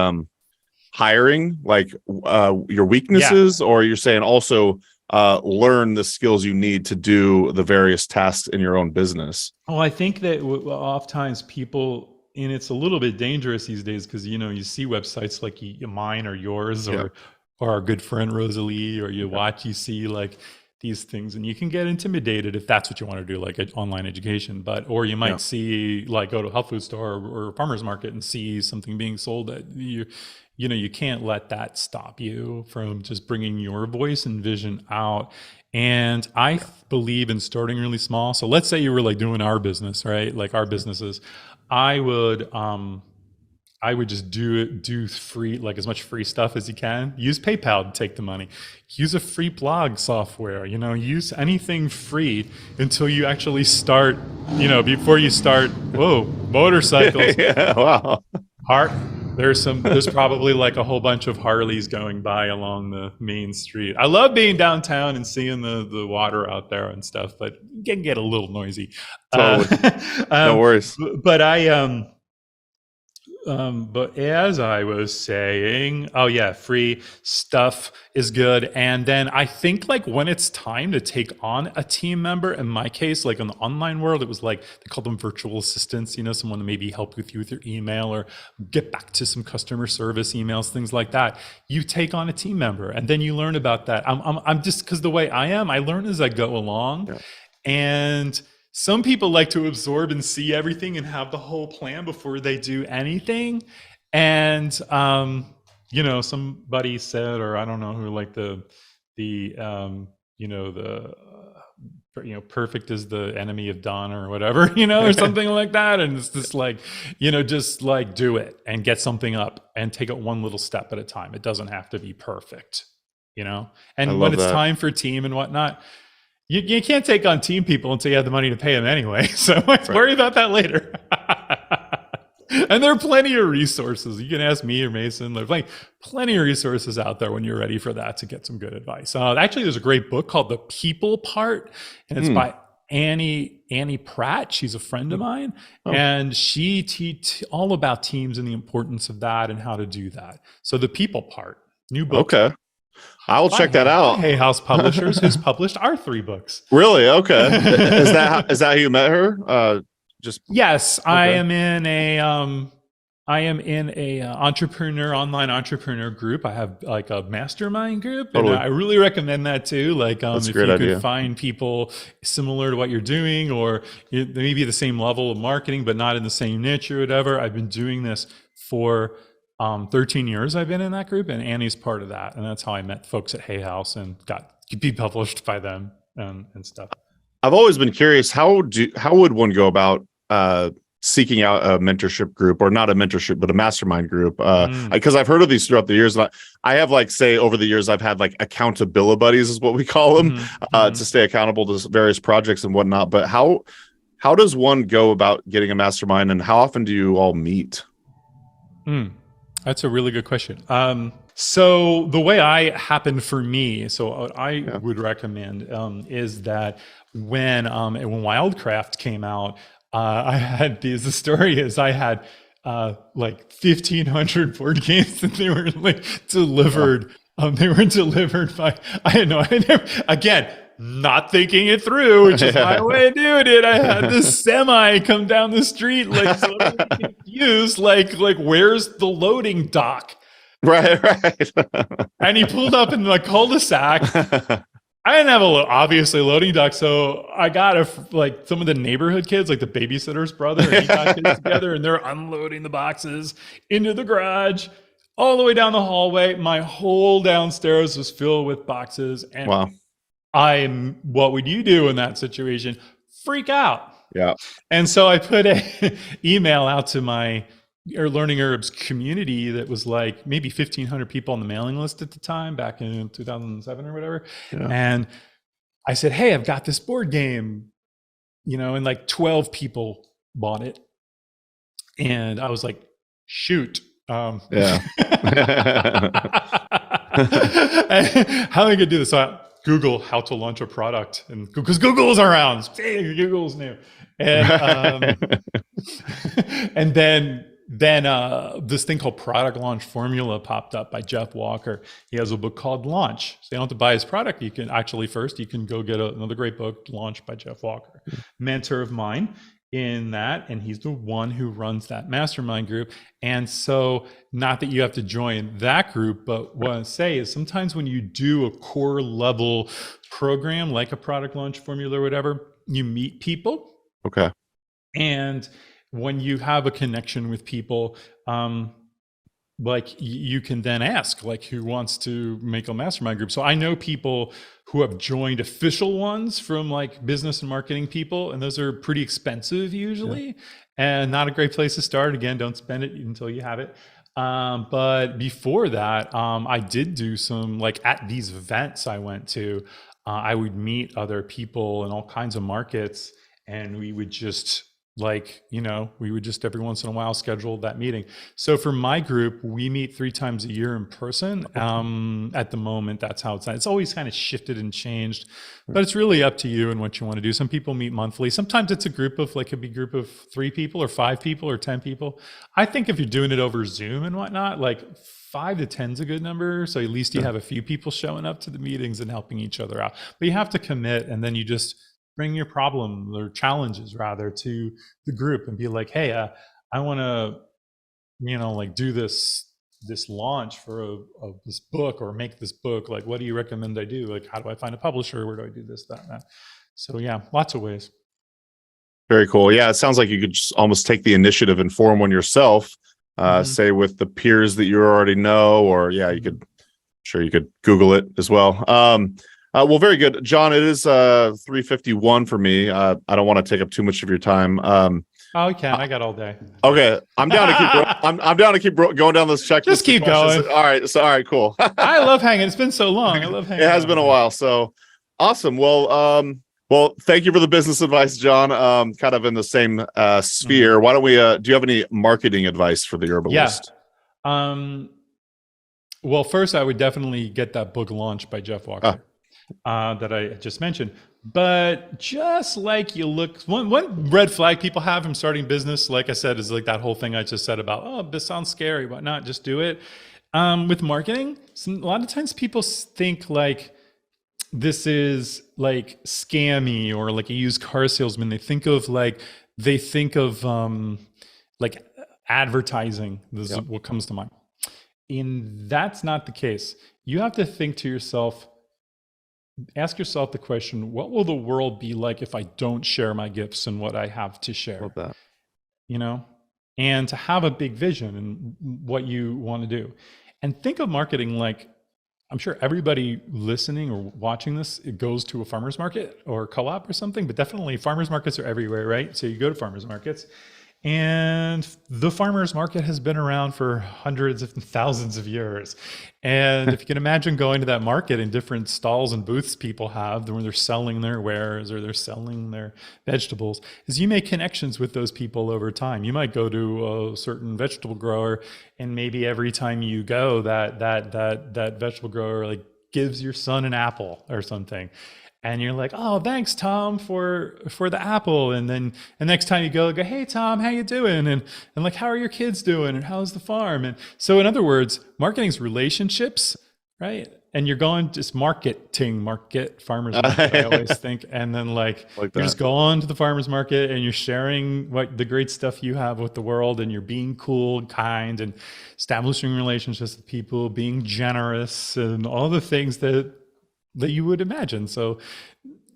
hiring, like your weaknesses, or you're saying also learn the skills you need to do the various tasks in your own business? Oh, I think that oftentimes people, and it's a little bit dangerous these days, because you see websites like mine or yours, or our good friend Rosalie, or you see like these things, and you can get intimidated if that's what you want to do, like online education. Or you might see, like, go to a health food store or a farmer's market and see something being sold that you can't let that stop you from just bringing your voice and vision out. And I believe in starting really small. So let's say you were like doing our business, right? Like our businesses, I would just do free, like as much free stuff as you can. Use PayPal to take the money. Use a free blog software, use anything free until you actually start, before you start, motorcycles. Yeah, wow. There's probably like a whole bunch of Harleys going by along the main street. I love being downtown and seeing the water out there and stuff, but it can get a little noisy. Totally. No worries. But as I was saying, free stuff is good. And then I think like when it's time to take on a team member, in my case, like in the online world, it was like, they called them virtual assistants, someone to maybe help with you with your email or get back to some customer service emails, things like that. You take on a team member and then you learn about that. I'm just, because the way I am, I learn as I go along. Yeah. And some people like to absorb and see everything and have the whole plan before they do anything. And, somebody said, or I don't know who, like perfect is the enemy of done or whatever, or something like that. And it's just like, just like do it and get something up and take it one little step at a time. It doesn't have to be perfect, and when it's time for team and whatnot, you can't take on team people until you have the money to pay them anyway. So let's worry about that later. And there are plenty of resources. You can ask me or Mason. There's like plenty of resources out there when you're ready for that to get some good advice. Actually, there's a great book called The People Part, and it's by Annie Pratt. She's a friend of mine, and she teaches all about teams and the importance of that and how to do that. So The People Part, new book. Okay. I will check that out. Hay House Publishers, who's published our 3 books. Really? Okay. Is that how you met her? Yes, okay. I am in a online entrepreneur group. I have like a mastermind group, and I really recommend that too. Like, if you could find people similar to what you're doing, or maybe the same level of marketing, but not in the same niche or whatever. I've been doing this for 13 years. I've been in that group, and Annie's part of that. And that's how I met folks at Hay House and got to be published by them and stuff. I've always been curious, how would one go about seeking out a mentorship group, or not a mentorship, but a mastermind group? Because I've heard of these throughout the years. And I have, like, say, over the years, I've had like accountability buddies is what we call them, to stay accountable to various projects and whatnot. But how does one go about getting a mastermind, and how often do you all meet? That's a really good question. So the way it happened for me, so what I would recommend is that when Wildcraft came out, I had the story is I had like 1,500 board games that they were like delivered. They were delivered by, again, not thinking it through, which is my way of doing it. I had this semi come down the street, like, so confused, like where's the loading dock? Right, right. And he pulled up in the cul-de-sac. I didn't have obviously loading dock, so I got like some of the neighborhood kids, like the babysitter's brother, and he got kids together, and they're unloading the boxes into the garage, all the way down the hallway. My whole downstairs was filled with boxes, and Wow. what would you do in that situation? Freak out. Yeah. And so I put an email out to my Learning Herbs community that was like maybe 1,500 people on the mailing list at the time, back in 2007 or whatever. Yeah. And I said, hey, I've got this board game, and like 12 people bought it. And I was like, shoot. Yeah. How am I going to do this? So I Google how to launch a product, and because Google's around, Google's new. And, and then this thing called Product Launch Formula popped up by Jeff Walker. He has a book called Launch. So you don't have to buy his product. You can actually first, you can go get another great book, Launch by Jeff Walker, mentor of mine in that. And he's the one who runs that mastermind group. And so not that you have to join that group, but what I say is sometimes when you do a core level program, like a product launch formula or whatever, you meet people. Okay. And when you have a connection with people, like you can then ask, like, who wants to make a mastermind group? So I know people who have joined official ones from like business and marketing people, and those are pretty expensive usually, and not a great place to start. Again, don't spend it until you have it. But before that, I did do some, like at these events I went to, I would meet other people in all kinds of markets, and we would just we would just every once in a while schedule that meeting. So for my group, we meet 3 times a year in person. At the moment, that's how it's always kind of shifted and changed, but it's really up to you and what you want to do. Some people meet monthly. Sometimes it's a group of could be a group of 3 people or 5 people or 10 people. I think if you're doing it over Zoom and whatnot, 5 to 10 is a good number. So at least you have a few people showing up to the meetings and helping each other out, but you have to commit, and then you just bring your problem or challenges rather to the group and be like, hey, I want to, do this launch for this book, or make this book. Like, what do you recommend I do? Like, how do I find a publisher? Where do I do this, that, and that? So yeah, lots of ways. Very cool. Yeah. It sounds like you could just almost take the initiative and form one yourself, say with the peers that you already know, or you could Google it as well. Well, very good, John. It is 3:51 for me. I don't want to take up too much of your time. Oh, you can. I got all day. Okay, I'm down to keep. I'm down to keep going down this checklist. Just keep going. All right. So, all right, cool. I love hanging. It's been so long. I love hanging. It has been a while. So awesome. Well, thank you for the business advice, John. Kind of in the same sphere. Why don't we? Do you have any marketing advice for the herbalist? Yeah. Well, first, I would definitely get that book launched by Jeff Walker. That I just mentioned. But just like you look, one red flag people have from starting business, like I said, is like that whole thing I just said about, oh, this sounds scary, but not, just do it. With marketing, a lot of times people think like this is like scammy, or like a used car salesman. They think of like advertising. This is what comes to mind. And that's not the case. You have to think to yourself, ask yourself the question, what will the world be like if I don't share my gifts and what I have to share? Love that. And to have a big vision and what you want to do. And think of marketing like, I'm sure everybody listening or watching this, it goes to a farmer's market or a co-op or something, but definitely farmers markets are everywhere, right? So you go to farmers markets, and the farmers market has been around for hundreds of thousands of years. And if you can imagine going to that market in different stalls and booths people have where they're selling their wares or they're selling their vegetables, is you make connections with those people over time. You might go to a certain vegetable grower, and maybe every time you go, that vegetable grower like gives your son an apple or something. And you're like, oh, thanks, Tom, for the apple. And then the next time you go, hey, Tom, how you doing? And like, how are your kids doing? And how's the farm? And so in other words, marketing's relationships, right? and you're going just farmers market, I always think. And then like you just go on to the farmers market and you're sharing what the great stuff you have with the world, and you're being cool and kind and establishing relationships with people, being generous and all the things that you would imagine. So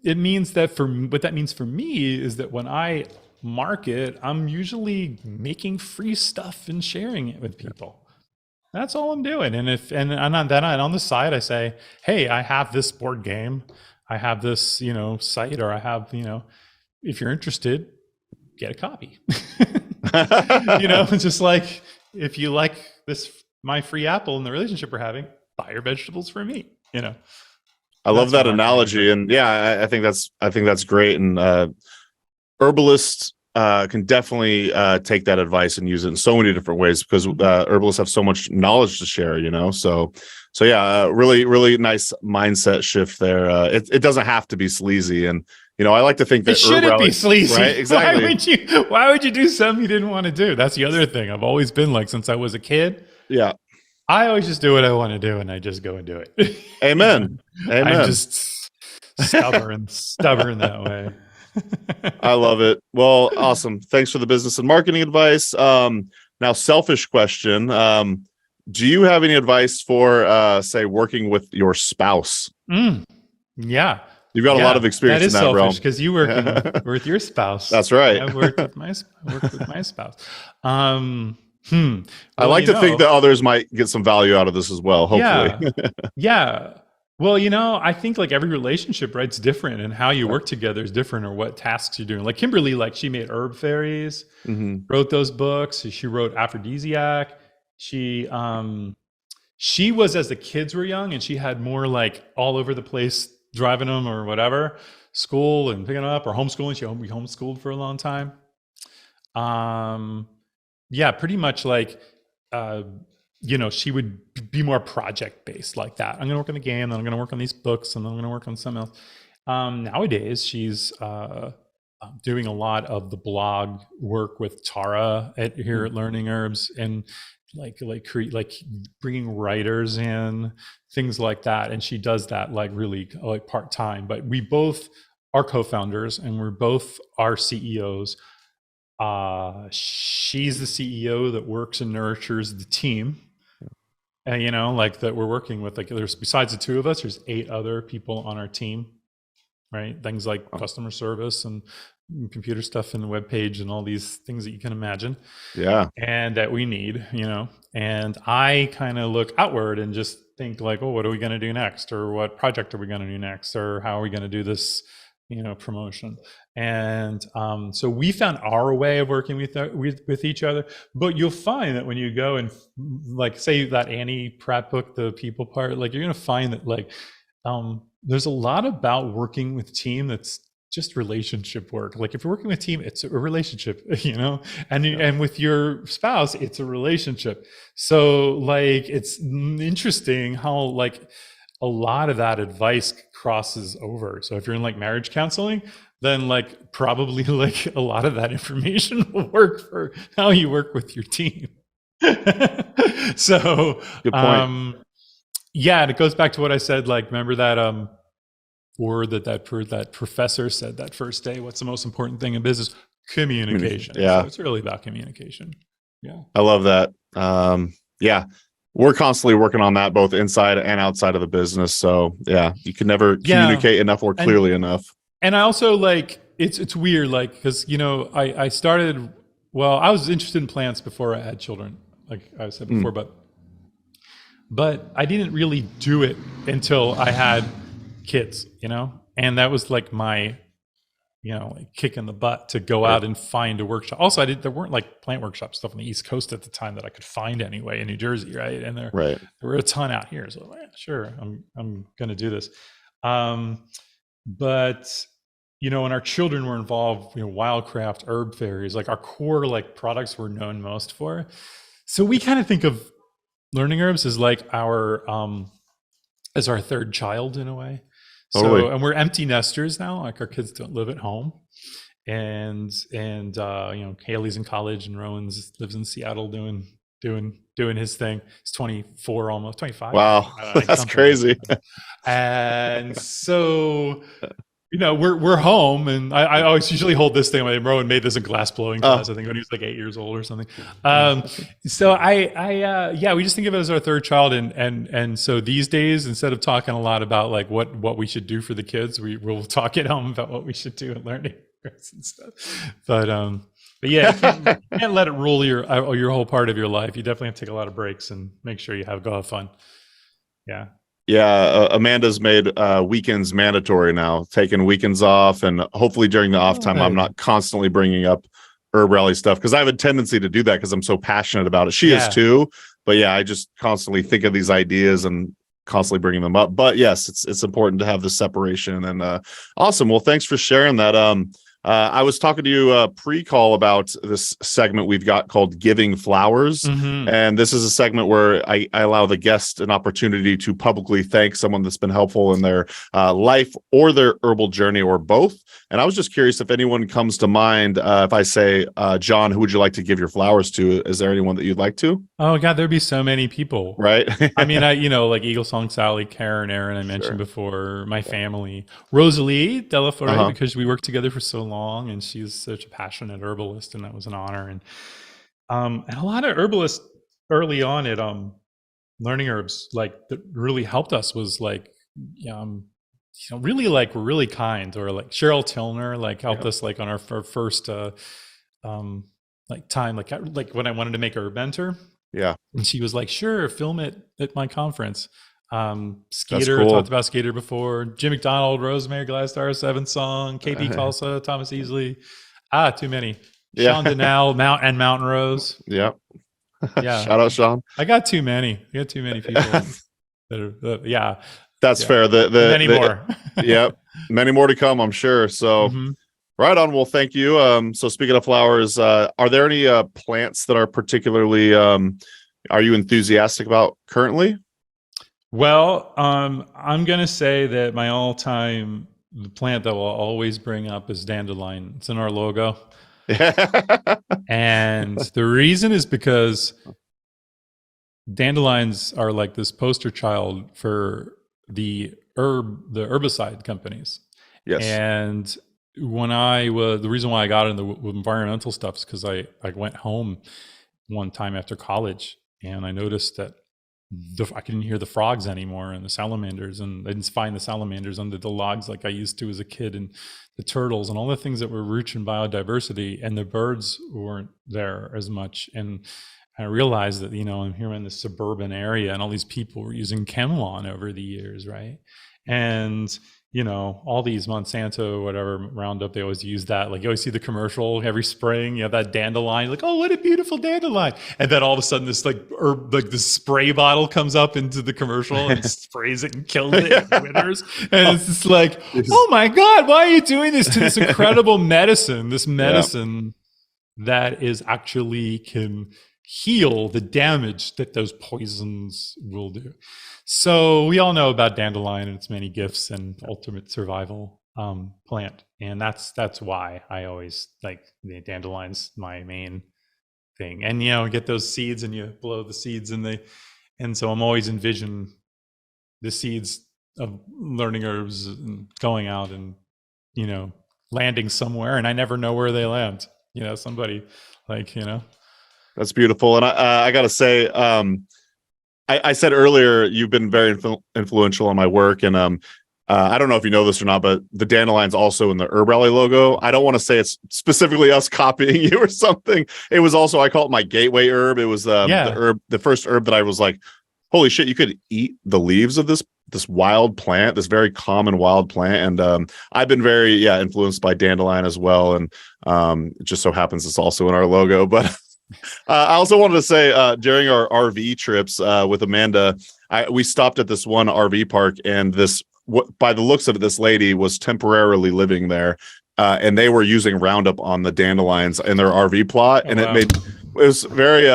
it means that what that means for me is that when I market, I'm usually making free stuff and sharing it with people. That's all I'm doing. And then on the side, I say, hey, I have this board game. I have this, site, or I have, if you're interested, get a copy. It's just like, if you like my free apple and the relationship we're having, buy your vegetables from me, I love that analogy. And yeah, I think that's great. And herbalists can definitely take that advice and use it in so many different ways, because herbalists have so much knowledge to share, so yeah, really, really nice mindset shift there. It doesn't have to be sleazy. And, I like to think that it shouldn't be sleazy. Right? Exactly. Why would you do something you didn't want to do? That's the other thing. I've always been like, since I was a kid. Yeah. I always just do what I want to do, and I just go and do it. Amen. Amen. I'm just stubborn that way. I love it. Well, awesome. Thanks for the business and marketing advice. Now, selfish question. Do you have any advice for, say, working with your spouse? Yeah. You've got a lot of experience in that realm. Because you work with your spouse. That's right. I work with my spouse. I like to think that others might get some value out of this as well, hopefully. Yeah. Well, I think like every relationship, right, it's different, and how you work together is different, or what tasks you're doing. Like Kimberly, like she made herb fairies, wrote those books. She wrote Aphrodisiac. She was, as the kids were young, and she had more like all over the place, driving them or whatever, school and picking them up, or homeschooling. She homeschooled for a long time. Yeah, pretty much like, she would be more project based like that. I'm going to work on the game, then I'm going to work on these books, and then I'm going to work on something else. Nowadays, she's doing a lot of the blog work with Tara here at LearningHerbs, and like bringing writers in, things like that. And she does that like really like part time. But we both are co-founders, and we're both our CEOs. She's the CEO that works and nurtures the team. And, like that we're working with, like there's, besides the two of us, there's 8 other people on our team, right? Things like customer service and computer stuff and the web page and all these things that you can imagine. Yeah. And that we need, and I kind of look outward and just think like, oh, what are we going to do next? Or what project are we going to do next? Or how are we going to do this, promotion? And so we found our way of working with each other. But you'll find that when you go and like say that Annie Pratt book, the people part, like you're going to find that like there's a lot about working with team that's just relationship work. Like if you're working with a team, it's a relationship, and with your spouse, it's a relationship. So like it's interesting how like a lot of that advice crosses over. So if you're in like marriage counseling, then like probably like a lot of that information will work for how you work with your team. So good point. Yeah, and it goes back to what I said, like remember that word that professor said that first day, what's the most important thing in business? Communication. Yeah. So it's really about communication. Yeah. I love that. Yeah. We're constantly working on that, both inside and outside of the business. So yeah, you can never communicate enough or clearly enough. And I also like, it's weird, like, because, I started, I was interested in plants before I had children, like I said before, but I didn't really do it until I had kids, and that was like my, like kick in the butt to go out and find a workshop. Also, there weren't like plant workshop stuff on the East Coast at the time that I could find anyway in New Jersey, right? And there were a ton out here. So yeah, sure, I'm going to do this. But when our children were involved, wildcraft, herb fairies, like our core like products we're known most for. So we kind of think of LearningHerbs as like our third child in a way. So, and we're empty nesters now. Like our kids don't live at home, and Haley's in college, and Rowan's lives in Seattle doing doing his thing. He's 24, almost 25. Wow, that's crazy. And so, we're home, and I always usually hold this thing. Rowan made this in glass blowing class, I think, when he was like 8 years old or something. So we just think of it as our third child, and so these days, instead of talking a lot about like what we should do for the kids, we'll talk at home about what we should do at learning and stuff. But yeah, you can't let it rule your whole part of your life. You definitely have to take a lot of breaks and make sure you go have fun. Yeah. Yeah, Amanda's made weekends mandatory now, taking weekends off, and hopefully during the off time, I'm not constantly bringing up Herb Rally stuff, because I have a tendency to do that because I'm so passionate about it. She is too, but yeah, I just constantly think of these ideas and constantly bringing them up. But yes, it's important to have the separation. And awesome. Well, thanks for sharing that. I was talking to you pre-call about this segment we've got called Giving Flowers. And this is a segment where I allow the guest an opportunity to publicly thank someone that's been helpful in their life or their herbal journey, or both. And I was just curious if anyone comes to mind. If I say, John, who would you like to give your flowers to? Is there anyone that you'd like to? Oh God, there'd be so many people. Right. I mean, like Eagle Song Sally, Karen, Aaron, I mentioned before, my family, Rosalie Delafore, because we worked together for so long, and she's such a passionate herbalist, and that was an honor. And a lot of herbalists early on at Learning Herbs, like, that really helped us was like, really like were really kind, or like Cheryl Tilner like helped us like on our first like time, like when I wanted to make a HerbMentor. Yeah. And she was like, sure, film it at my conference. Cool. Skeeter, I talked about Skeeter before. Jim McDonald, Rosemary Glasstar, Seventh Song, KP Tulsa, Thomas Easley. Too many. Sean Donnell, Mountain Rose. Yeah. Yeah. Shout out, Sean. I got too many. You got too many people that are, That's fair. Many more. Yep. Many more to come, I'm sure. So right on. Well, thank you. So speaking of flowers, are there any plants that are particularly are you enthusiastic about currently? Well, I'm going to say that my all-time plant that will always bring up is dandelion. It's in our logo. And the reason is because dandelions are like this poster child for the herbicide companies. Yes. And the reason why I got into environmental stuff is because I went home one time after college, and I noticed that I couldn't hear the frogs anymore, and the salamanders, and I didn't find the salamanders under the logs like I used to as a kid, and the turtles and all the things that were rich in biodiversity, and the birds weren't there as much. And I realized that, I'm here in this suburban area, and all these people were using Chemlon over the years, right? And all these Monsanto, whatever, Roundup, they always use that. Like, you always see the commercial every spring, you have that dandelion, like, oh, what a beautiful dandelion. And then all of a sudden this this spray bottle comes up into the commercial and sprays it and kills it and withers. And it's just like, oh my God, why are you doing this to this incredible medicine? This medicine that is actually can heal the damage that those poisons will do. So we all know about dandelion and its many gifts and ultimate survival plant. And that's why I always like the dandelion's my main thing. And, get those seeds and you blow the seeds and so I'm always envisioning the seeds of Learning Herbs going out and, landing somewhere, and I never know where they land. Somebody like, That's beautiful. And I got to say, I said earlier, you've been very influential on my work. And I don't know if you know this or not, but the dandelion's also in the Herb Rally logo. I don't want to say it's specifically us copying you or something. It was also, I call it my gateway herb. It was the first herb that I was like, holy shit, you could eat the leaves of this wild plant, this very common wild plant. And I've been very influenced by dandelion as well. And it just so happens it's also in our logo. But I also wanted to say during our RV trips with Amanda, we stopped at this one RV park, and by the looks of it, this lady was temporarily living there, and they were using Roundup on the dandelions in their RV plot. And it was very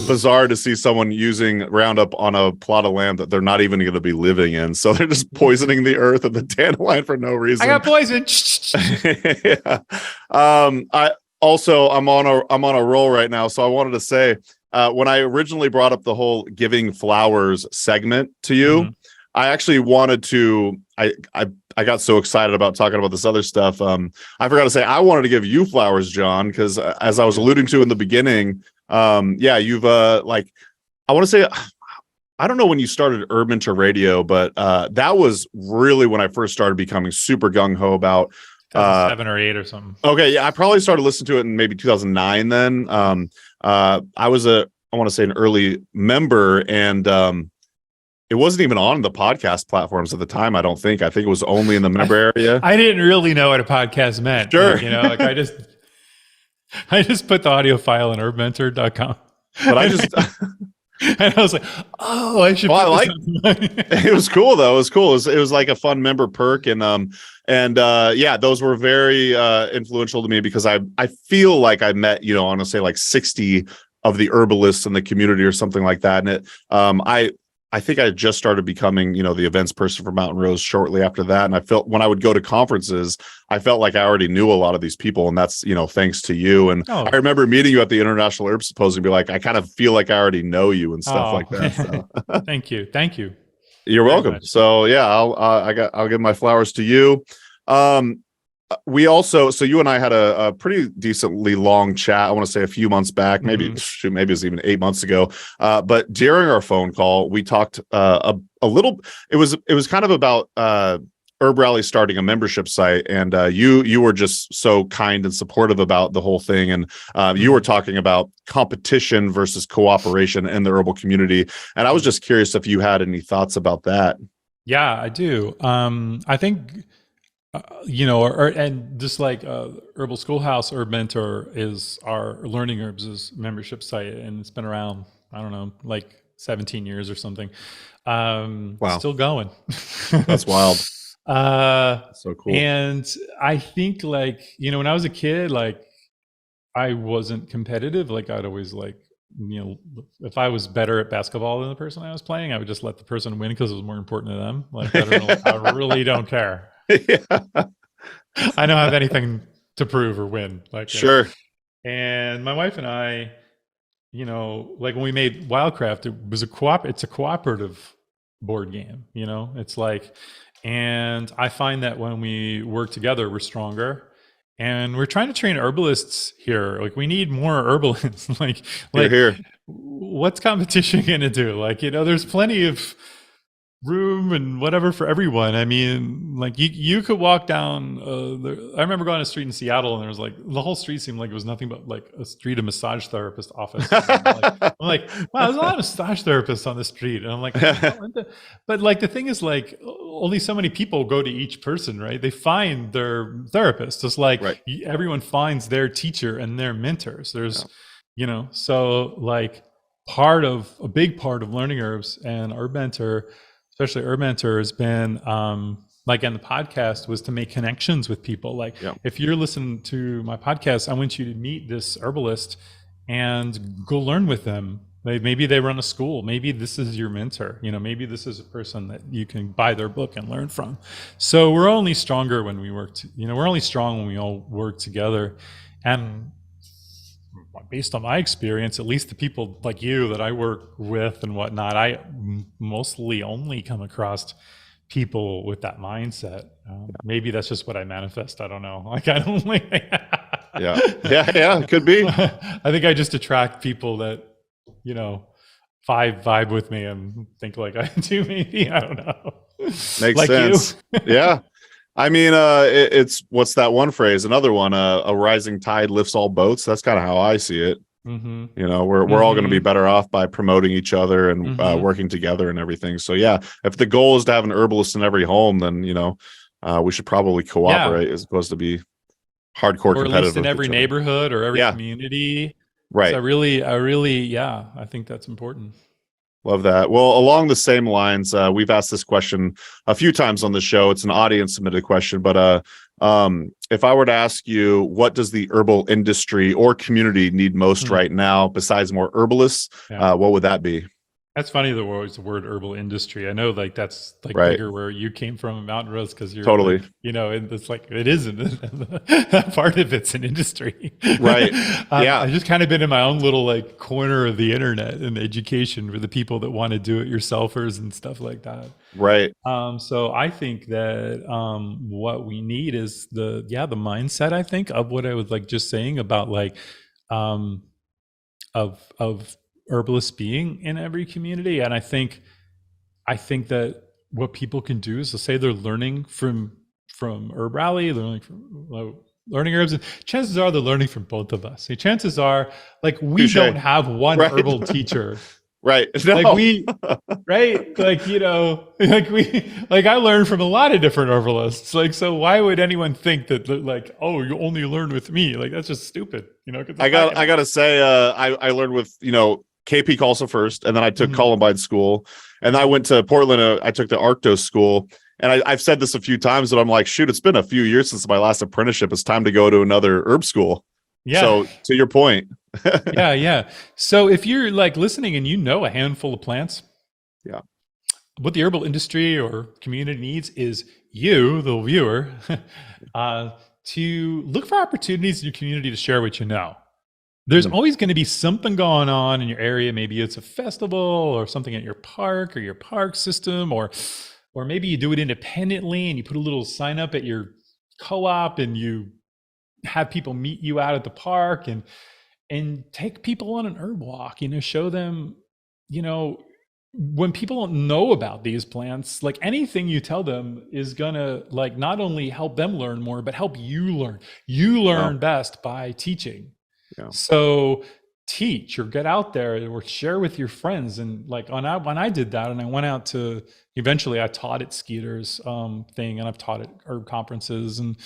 bizarre to see someone using Roundup on a plot of land that they're not even going to be living in. So they're just poisoning the earth and the dandelion for no reason. I got poisoned. I'm on a roll right now. So I wanted to say, when I originally brought up the whole giving flowers segment to you, Mm-hmm. I actually wanted to, I got so excited about talking about this other stuff. I forgot to say, I wanted to give you flowers, John, because as I was alluding to in the beginning, yeah, you've like, I want to say, I don't know when you started HerbMentor Radio, but that was really when I first started becoming super gung-ho about 2007 or 8 or something. Okay, yeah, I probably started listening to it in maybe 2009 then. I was I want to say an early member, and it wasn't even on the podcast platforms at the time, I don't think. I think it was only in the member area. I didn't really know what a podcast meant. Sure. Like, like I just put the audio file in herbmentor.com. But I just and I was like, oh, I should Well, put this it was cool though. It was cool. It was like a fun member perk, and yeah, those were very influential to me because I feel like I met, I want to say like 60 of the herbalists in the community or something like that. And I think I just started becoming, the events person for Mountain Rose shortly after that. And I felt when I would go to conferences, I felt like I already knew a lot of these people. And that's, thanks to you. And I remember meeting you at the International Herb Symposium and be like, I kind of feel like I already know you and stuff like that. So. Thank you. Thank you. You're welcome. So yeah, I'll give my flowers to you. We also, so you and I had a pretty decently long chat. I want to say a few months back, maybe maybe it was even 8 months ago. But during our phone call, we talked a little. It was kind of about Herb Rally starting a membership site, and you were just so kind and supportive about the whole thing. And you were talking about competition versus cooperation in the herbal community. And I was just curious if you had any thoughts about that. Yeah, I do. I think. And just like Herbal Schoolhouse, HerbMentor is our LearningHerbs' membership site, and it's been around, I don't know, like 17 years or something. Wow. Still going. That's wild. So cool. And I think like, when I was a kid, like I wasn't competitive. Like I'd always like, if I was better at basketball than the person I was playing, I would just let the person win because it was more important to them. Like, I don't know, I really don't care. Yeah. I don't have anything to prove or win. Like, sure. And my wife and I, like when we made Wildcraft, it was it's a cooperative board game. It's like, and I find that when we work together, we're stronger. And we're trying to train herbalists here. Like we need more herbalists. like here. What's competition going to do? Like, there's plenty of room and whatever for everyone. I mean, like you could walk down I remember going to a street in Seattle, and there was like the whole street seemed like it was nothing but like a street of massage therapist office. I'm like, wow, there's a lot of massage therapists on the street. And I'm like, but like the thing is like only so many people go to each person, right? They find their therapist, just like everyone finds their teacher and their mentors. There's so like a big part of LearningHerbs and HerbMentor, especially HerbMentor, has been like in the podcast, was to make connections with people. Like if you're listening to my podcast, I want you to meet this herbalist and go learn with them. Maybe they run a school. Maybe this is your mentor. Maybe this is a person that you can buy their book and learn from. So we're only stronger when we work. We're only strong when we all work together. And based on my experience, at least the people like you that I work with and whatnot, I mostly only come across people with that mindset. Maybe that's just what I manifest. I don't know. Like I don't like. Yeah. It could be. I think I just attract people that vibe with me and think like I do. Maybe I don't know. Makes like sense. Yeah. I mean, it's what's that one phrase? Another one, a rising tide lifts all boats. That's kind of how I see it. Mm-hmm. We're all going to be better off by promoting each other and working together and everything. So yeah, if the goal is to have an herbalist in every home, then we should probably cooperate as opposed to be hardcore or competitive. at least in every neighborhood or every community. Right. So I think that's important. Love that. Well, along the same lines, we've asked this question a few times on the show. It's an audience submitted question, but if I were to ask you, what does the herbal industry or community need most right now besides more herbalists? What would that be? That's funny, the word herbal industry. I know like that's like Right. bigger where you came from, Mountain Rose, because you're Totally. like, and it's like it isn't. That part of it's an industry. Right. Yeah. I just kind of been in my own little like corner of the internet and education for the people that want to do it yourselfers and stuff like that. Right. So I think that what we need is the mindset, I think, of what I was like just saying about like of herbalists being in every community. And I think that what people can do is to say they're learning from Herb Rally, they're learning from Learning Herbs, and chances are they're learning from both of us. Chances are, like, we Touché. Don't have one Right. herbal teacher. Right. No. Like we, right? Like, like I learned from a lot of different herbalists. Like, so why would anyone think that like, oh, you only learn with me? Like, that's just stupid, 'cause I gotta say, I learned with, KP Calsa first, and then I took Columbine school, and I went to Portland. I took the Arctos school, and I've said this a few times, but I'm like, shoot, it's been a few years since my last apprenticeship. It's time to go to another herb school. Yeah. So to your point. Yeah. So if you're like listening and a handful of plants, yeah, what the herbal industry or community needs is you, the viewer, to look for opportunities in your community to share what you know. There's always going to be something going on in your area. Maybe it's a festival or something at your park or your park system, or maybe you do it independently and you put a little sign up at your co-op and you have people meet you out at the park and take people on an herb walk, show them, when people don't know about these plants, like anything you tell them is gonna like not only help them learn more, but help you learn. You learn best by teaching. Yeah. So teach or get out there or share with your friends. And like when I did that and I went out to, eventually I taught at Skeeter's thing, and I've taught at herb conferences, and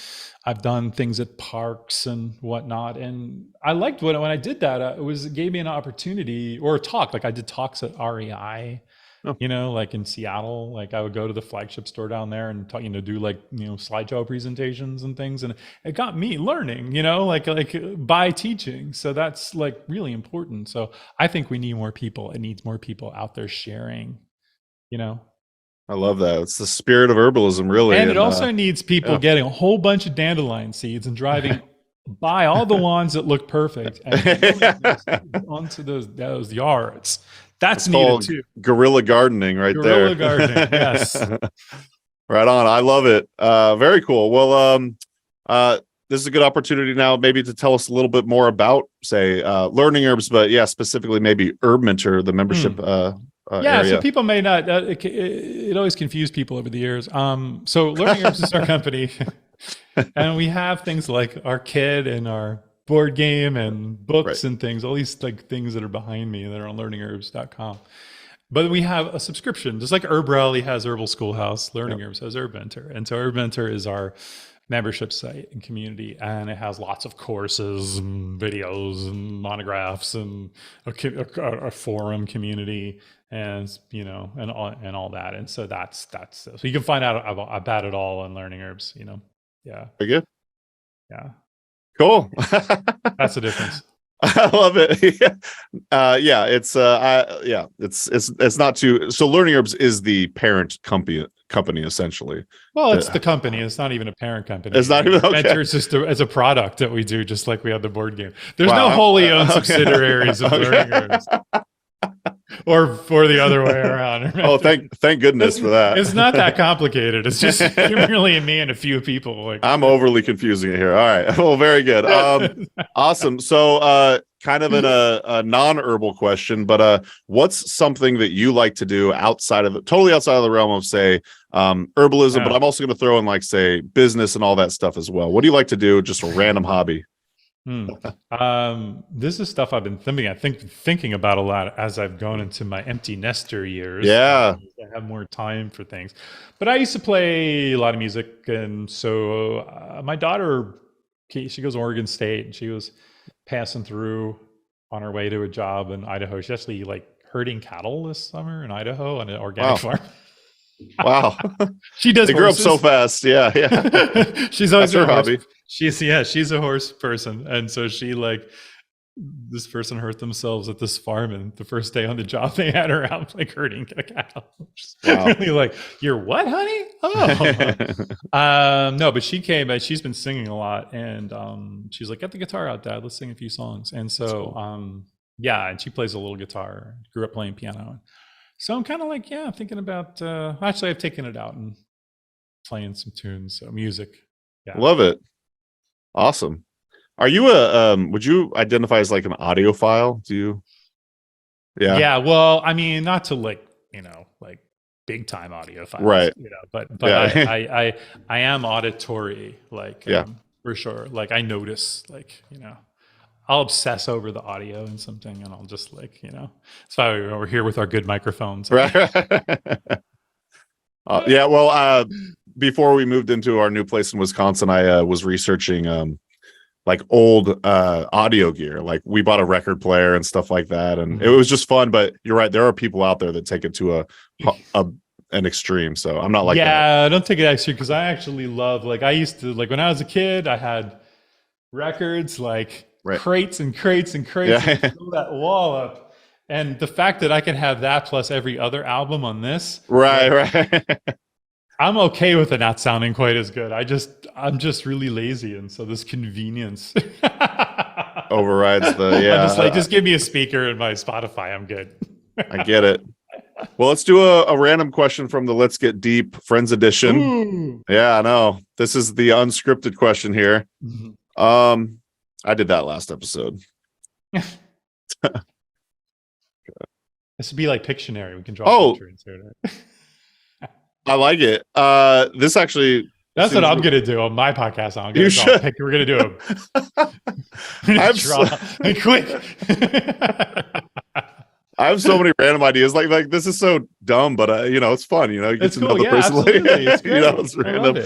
I've done things at parks and whatnot. And I liked when I did that, it gave me an opportunity or a talk. Like I did talks at REI, like in Seattle. Like I would go to the flagship store down there and talk, do like, slideshow presentations and things. And it got me learning, like by teaching. So that's like really important. So I think we need more people. It needs more people out there sharing, I love that. It's the spirit of herbalism, really. And it also needs people getting a whole bunch of dandelion seeds and driving by all the lawns that look perfect and onto those yards. That's needed too. Guerrilla gardening there. Guerrilla gardening, yes. Right on. I love it. Very cool. Well, this is a good opportunity now maybe to tell us a little bit more about, say, Learning Herbs, but specifically maybe HerbMentor, the membership area. So people may not, it always confused people over the years. So Learning Herbs is our company, and we have things like our kit and our board game and books and things, all these like things that are behind me that are on learningherbs.com. But we have a subscription, just like Herb Rally has Herbal Schoolhouse, Learning Herbs has HerbMentor. And so HerbMentor is our membership site and community, and it has lots of courses and videos and monographs and a forum community, and and all that. And so that's so you can find out about it all on Learning Herbs. Yeah, very good. Yeah, cool. That's the difference. I love it. It's not too. So Learning Herbs is the parent company essentially. Well, it's the company. It's not even a parent company. It's not even Mentor is just as a product that we do, just like we have the board game. There's no wholly owned subsidiaries of Learning Herbs, or for the other way around. Oh, thank goodness for that. It's not that complicated. It's just really me and a few people. Like I'm overly confusing it here. All right. Well, very good. Awesome. So, kind of in a non-herbal question, but what's something that you like to do totally outside of the realm of, say, herbalism? But I'm also going to throw in, like, say, business and all that stuff as well. What do you like to do? Just a random hobby. This is stuff I've been thinking about a lot as I've gone into my empty nester years. Yeah, I have more time for things. But I used to play a lot of music, and so my daughter, she goes to Oregon State, and she was passing through on her way to a job in Idaho. She's actually like herding cattle this summer in Idaho on an organic farm. Wow. She does. They grew up so fast. Yeah. She's always her hobby. She's a horse person, and so she like this person hurt themselves at this farm, and the first day on the job they had her out like herding a cow. Wow. Really like, you're what, honey? Oh. No, but she came and she's been singing a lot, and she's like, get the guitar out, Dad, let's sing a few songs. And so cool. Yeah, and she plays a little guitar, grew up playing piano. So I'm kind of like, yeah, I'm thinking about actually I've taken it out and playing some tunes, so music. Yeah. Love it. Awesome. Are you would you identify as like an audiophile? Do you? Yeah. Yeah. Well, I mean, not to like, like big time audiophile, right? But yeah. I am auditory, like, yeah, for sure. Like I notice, like, I'll obsess over the audio in something, and I'll just like, that's why we're here with our good microphones. Right. Yeah. Well, before we moved into our new place in Wisconsin, I was researching like old audio gear. Like we bought a record player and stuff like that, and it was just fun. But you're right, there are people out there that take it to an extreme. So I'm not like that. I don't take it extreme, because I actually love, like, I used to, like, when I was a kid, I had records like crates and crates and crates, and fill that wall up. And the fact that I can have that plus every other album on this, right. I'm okay with it not sounding quite as good. I'm just really lazy, and so this convenience overrides the I'm just like, just give me a speaker and my Spotify, I'm good. I get it. Well, let's do a random question from the Let's Get Deep Friends Edition. Ooh. Yeah, I know. This is the unscripted question here. Mm-hmm. I did that last episode. This would be like Pictionary. We can draw pictures here. I like it. This actually. That's what I'm going to do on my podcast. I'm going to draw a picture. We're going to do them. Quick. I have so many random ideas. Like this is so dumb, but it's fun. You get to know the person. It's great. It's random.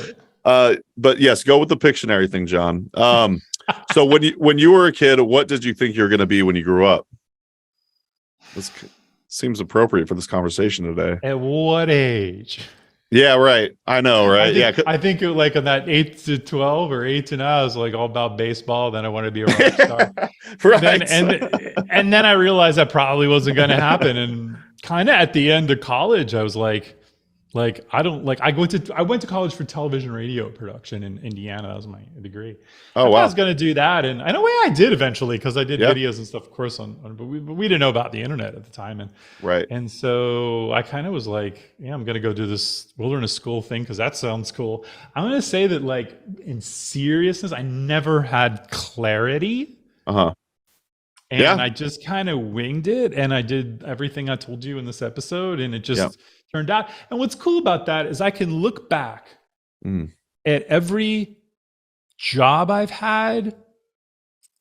But yes, go with the Pictionary thing, John. So when you were a kid, what did you think you were going to be when you grew up? This seems appropriate for this conversation today. At what age? Yeah, right. I know, right? I think like on that 8 to 12 or 8 to 9, I was like all about baseball. Then I wanted to be a rock star. Right. And then I realized that probably wasn't going to happen. And kind of at the end of college, I was like I went to college for television radio production in Indiana. That was my degree. Oh, wow. I was going to do that, and in a way I did eventually, because I did videos and stuff, of course, but we didn't know about the internet at the time, and so I kind of was like, yeah, I'm going to go do this wilderness school thing because that sounds cool. I'm going to say that, like, in seriousness, I never had clarity. And I just kind of winged it, and I did everything I told you in this episode, and it just turned out. And what's cool about that is I can look back at every job I've had,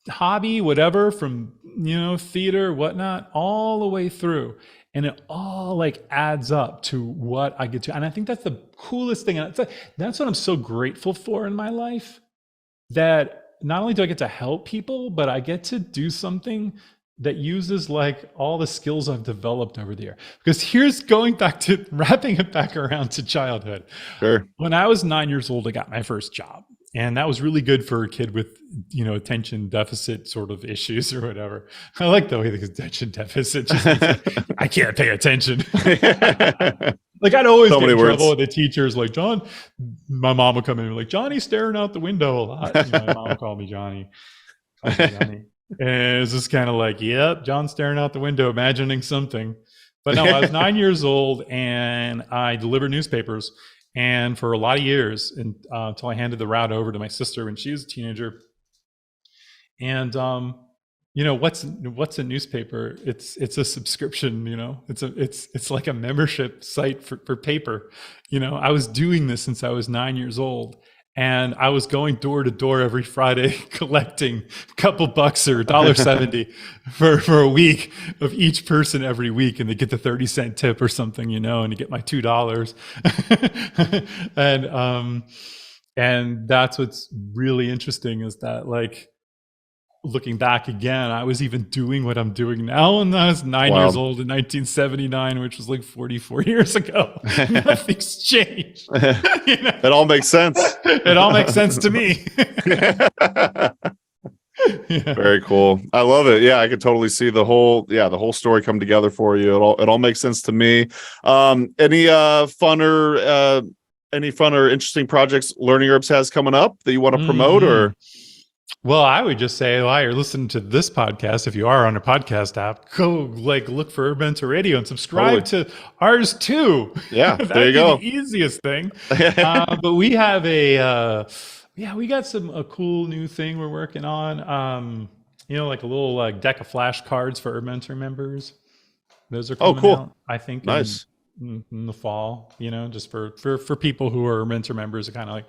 hobby, whatever, from, theater, whatnot, all the way through. And it all like adds up to what I get to. And I think that's the coolest thing. And that's what I'm so grateful for in my life, that not only do I get to help people, but I get to do something that uses like all the skills I've developed over the year. Because here's going back to wrapping it back around to childhood. Sure. When I was 9 years old, I got my first job. And that was really good for a kid with, attention deficit sort of issues or whatever. I like the way the attention deficit just means like, I can't pay attention. Like I'd always get in trouble with the teachers. Like, John, my mom would come in and be like, Johnny's staring out the window a lot. My mom would call me Johnny. And it's just kind of like, yep, John's staring out the window, imagining something. But no, I was 9 years old, and I delivered newspapers. And for a lot of years, until I handed the route over to my sister when she was a teenager. And what's a newspaper? It's a subscription. It's like a membership site for paper. I was doing this since I was 9 years old. And I was going door to door every Friday, collecting a couple bucks or $1.70 for a week of each person every week, and they get the 30-cent tip or something, and you get my $2. And that's what's really interesting, is that, like, looking back again, I was even doing what I'm doing now, and I was 9 years old in 1979, which was like 44 years ago. Nothing's changed. It all makes sense. It all makes sense to me. Yeah. Very cool. I love it. Yeah, I could totally see the whole story come together for you. It all makes sense to me. Any fun or interesting projects Learning Herbs has coming up that you want to promote, or? Well, I would just say, while you're listening to this podcast, if you are on a podcast app, go look for HerbMentor Radio and subscribe to ours too. Yeah, there you go. The easiest thing. But we have we got a cool new thing we're working on. Like a little deck of flashcards for HerbMentor members. Those are coming out, I think, nice. in the fall. Just for people who are HerbMentor members, it kind of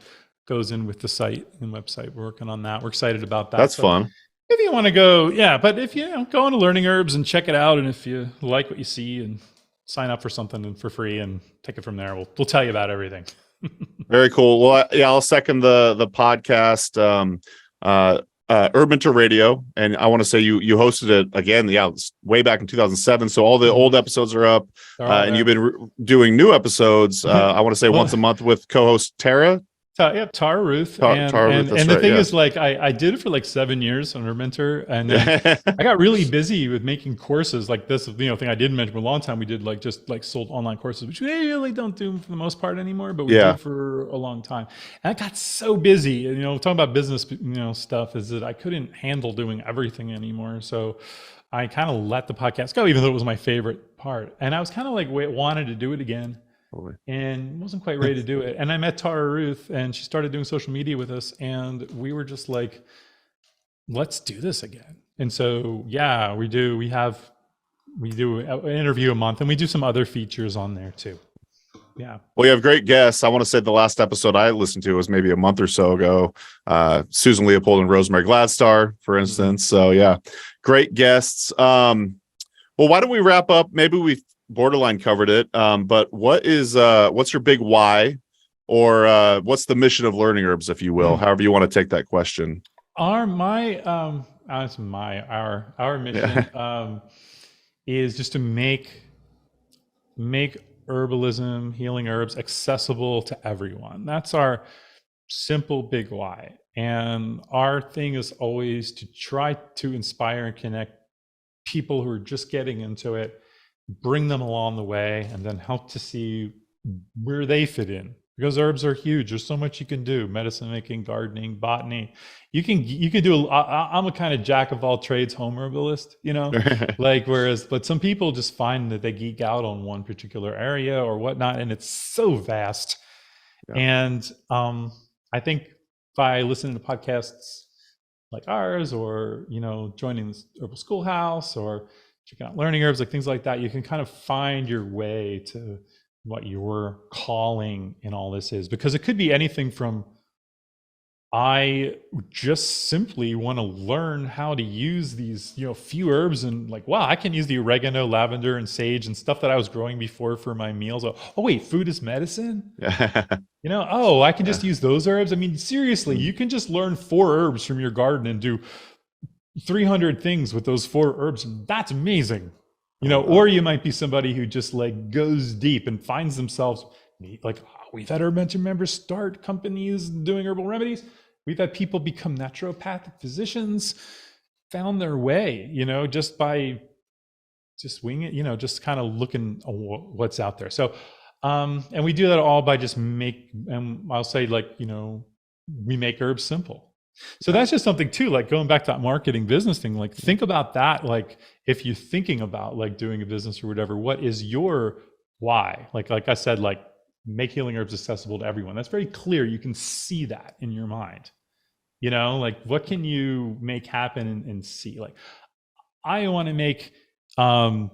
goes in with the site and website. We're working on that. We're excited about that. That's fun. If you want to go, but if you go on to Learning Herbs and check it out, and if you like what you see, and sign up for something for free and take it from there, we'll tell you about everything. Very cool. Well, I'll second the podcast, HerbMentor Radio, and I want to say you hosted it again. Way back in 2007. So all the old episodes are up, and you've been doing new episodes. I want to say once a month with co-host Tara. Tara Ruth. Tara Ruth, and the thing is, I did it for 7 years on HerbMentor, and then I got really busy with making courses like this. Thing I didn't mention for a long time. We did just sold online courses, which we really don't do for the most part anymore, but we did for a long time. And I got so busy. Talking about business, stuff is that I couldn't handle doing everything anymore. So I kind of let the podcast go, even though it was my favorite part. And I was kind of wanted to do it again. And wasn't quite ready to do it. And I met Tara Ruth, and she started doing social media with us, and we were just like, let's do this again. And so we do an interview a month, and we do some other features on there too. Yeah. Well, you have great guests. I want to say the last episode I listened to was maybe a month or so ago. Susan Leopold and Rosemary Gladstar, for instance. So great guests. Well, why don't we wrap up? Maybe we borderline covered it, but what's your big why, or what's the mission of Learning Herbs, if you will, however you want to take that question? Our mission is just to make herbalism, healing herbs accessible to everyone. That's our simple big why. And our thing is always to try to inspire and connect people who are just getting into it, bring them along the way, and then help to see where they fit in, because herbs are huge. There's so much you can do: medicine making, gardening, botany. You can do I'm a kind of jack of all trades home herbalist, but some people just find that they geek out on one particular area or whatnot, and it's so vast. And I think by listening to podcasts like ours, or joining this herbal schoolhouse, or checking out Learning Herbs, things like that, you can kind of find your way to what your calling in all this is. Because it could be anything from, I just simply want to learn how to use these, few herbs, and wow, I can use the oregano, lavender, and sage and stuff that I was growing before for my meals. Oh wait, food is medicine? I can just use those herbs. I mean, seriously, you can just learn 4 herbs from your garden and do 300 things with those 4 herbs. That's amazing. Or you might be somebody who just goes deep and finds themselves we've had HerbMentor members start companies doing herbal remedies. We've had people become naturopathic physicians, found their way, just by winging it, just kind of looking at what's out there. So, and we do that all by I'll say we make herbs simple. So that's just something too, going back to that marketing business thing, think about that. If you're thinking about doing a business or whatever, what is your why? Like I said, make healing herbs accessible to everyone. That's very clear. You can see that in your mind. What can you make happen and see? I want to make, I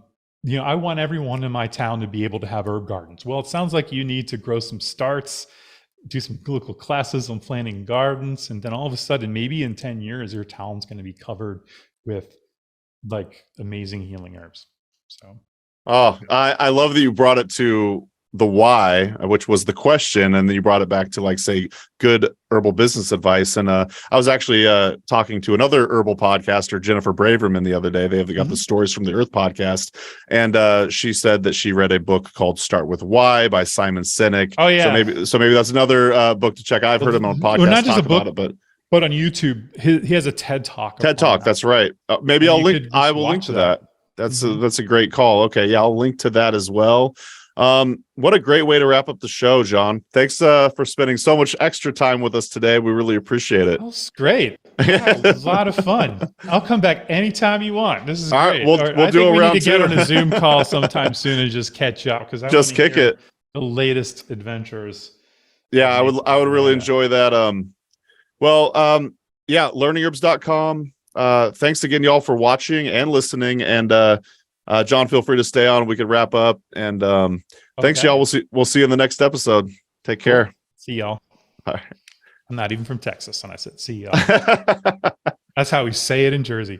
want everyone in my town to be able to have herb gardens. Well, it sounds like you need to grow some starts, do some local classes on planting gardens, and then all of a sudden, maybe in 10 years, your town's going to be covered with amazing healing herbs. So, I love that you brought it to the why, which was the question, and then you brought it back to say good herbal business advice. And I was actually talking to another herbal podcaster, Jennifer Braverman, the other day. They've got the Stories from the Earth podcast, and she said that she read a book called Start with Why by Simon Sinek. Oh yeah. So maybe that's another book to check. I've heard him on podcasts not just talk a book, about it, but But on YouTube, he has a TED Talk. TED Talk. That's right. Maybe I'll link. I will link to that. That's a great call. Okay. Yeah. I'll link to that as well. What a great way to wrap up the show, John. Thanks for spending so much extra time with us today. We really appreciate it. That's great. Yeah, it was a lot of fun. I'll come back anytime you want. This is all great. right, we'll do a round we need to two. get on a Zoom call sometime soon and just catch up, because I just wanna kick hear it. the latest adventures. Yeah, I would really enjoy that. Yeah, learningherbs.com. Thanks again, y'all, for watching and listening. And John, feel free to stay on. We could wrap up. And thanks, y'all. We'll see you in the next episode. Take care. See y'all. All right. I'm not even from Texas, and I said see y'all. That's how we say it in Jersey.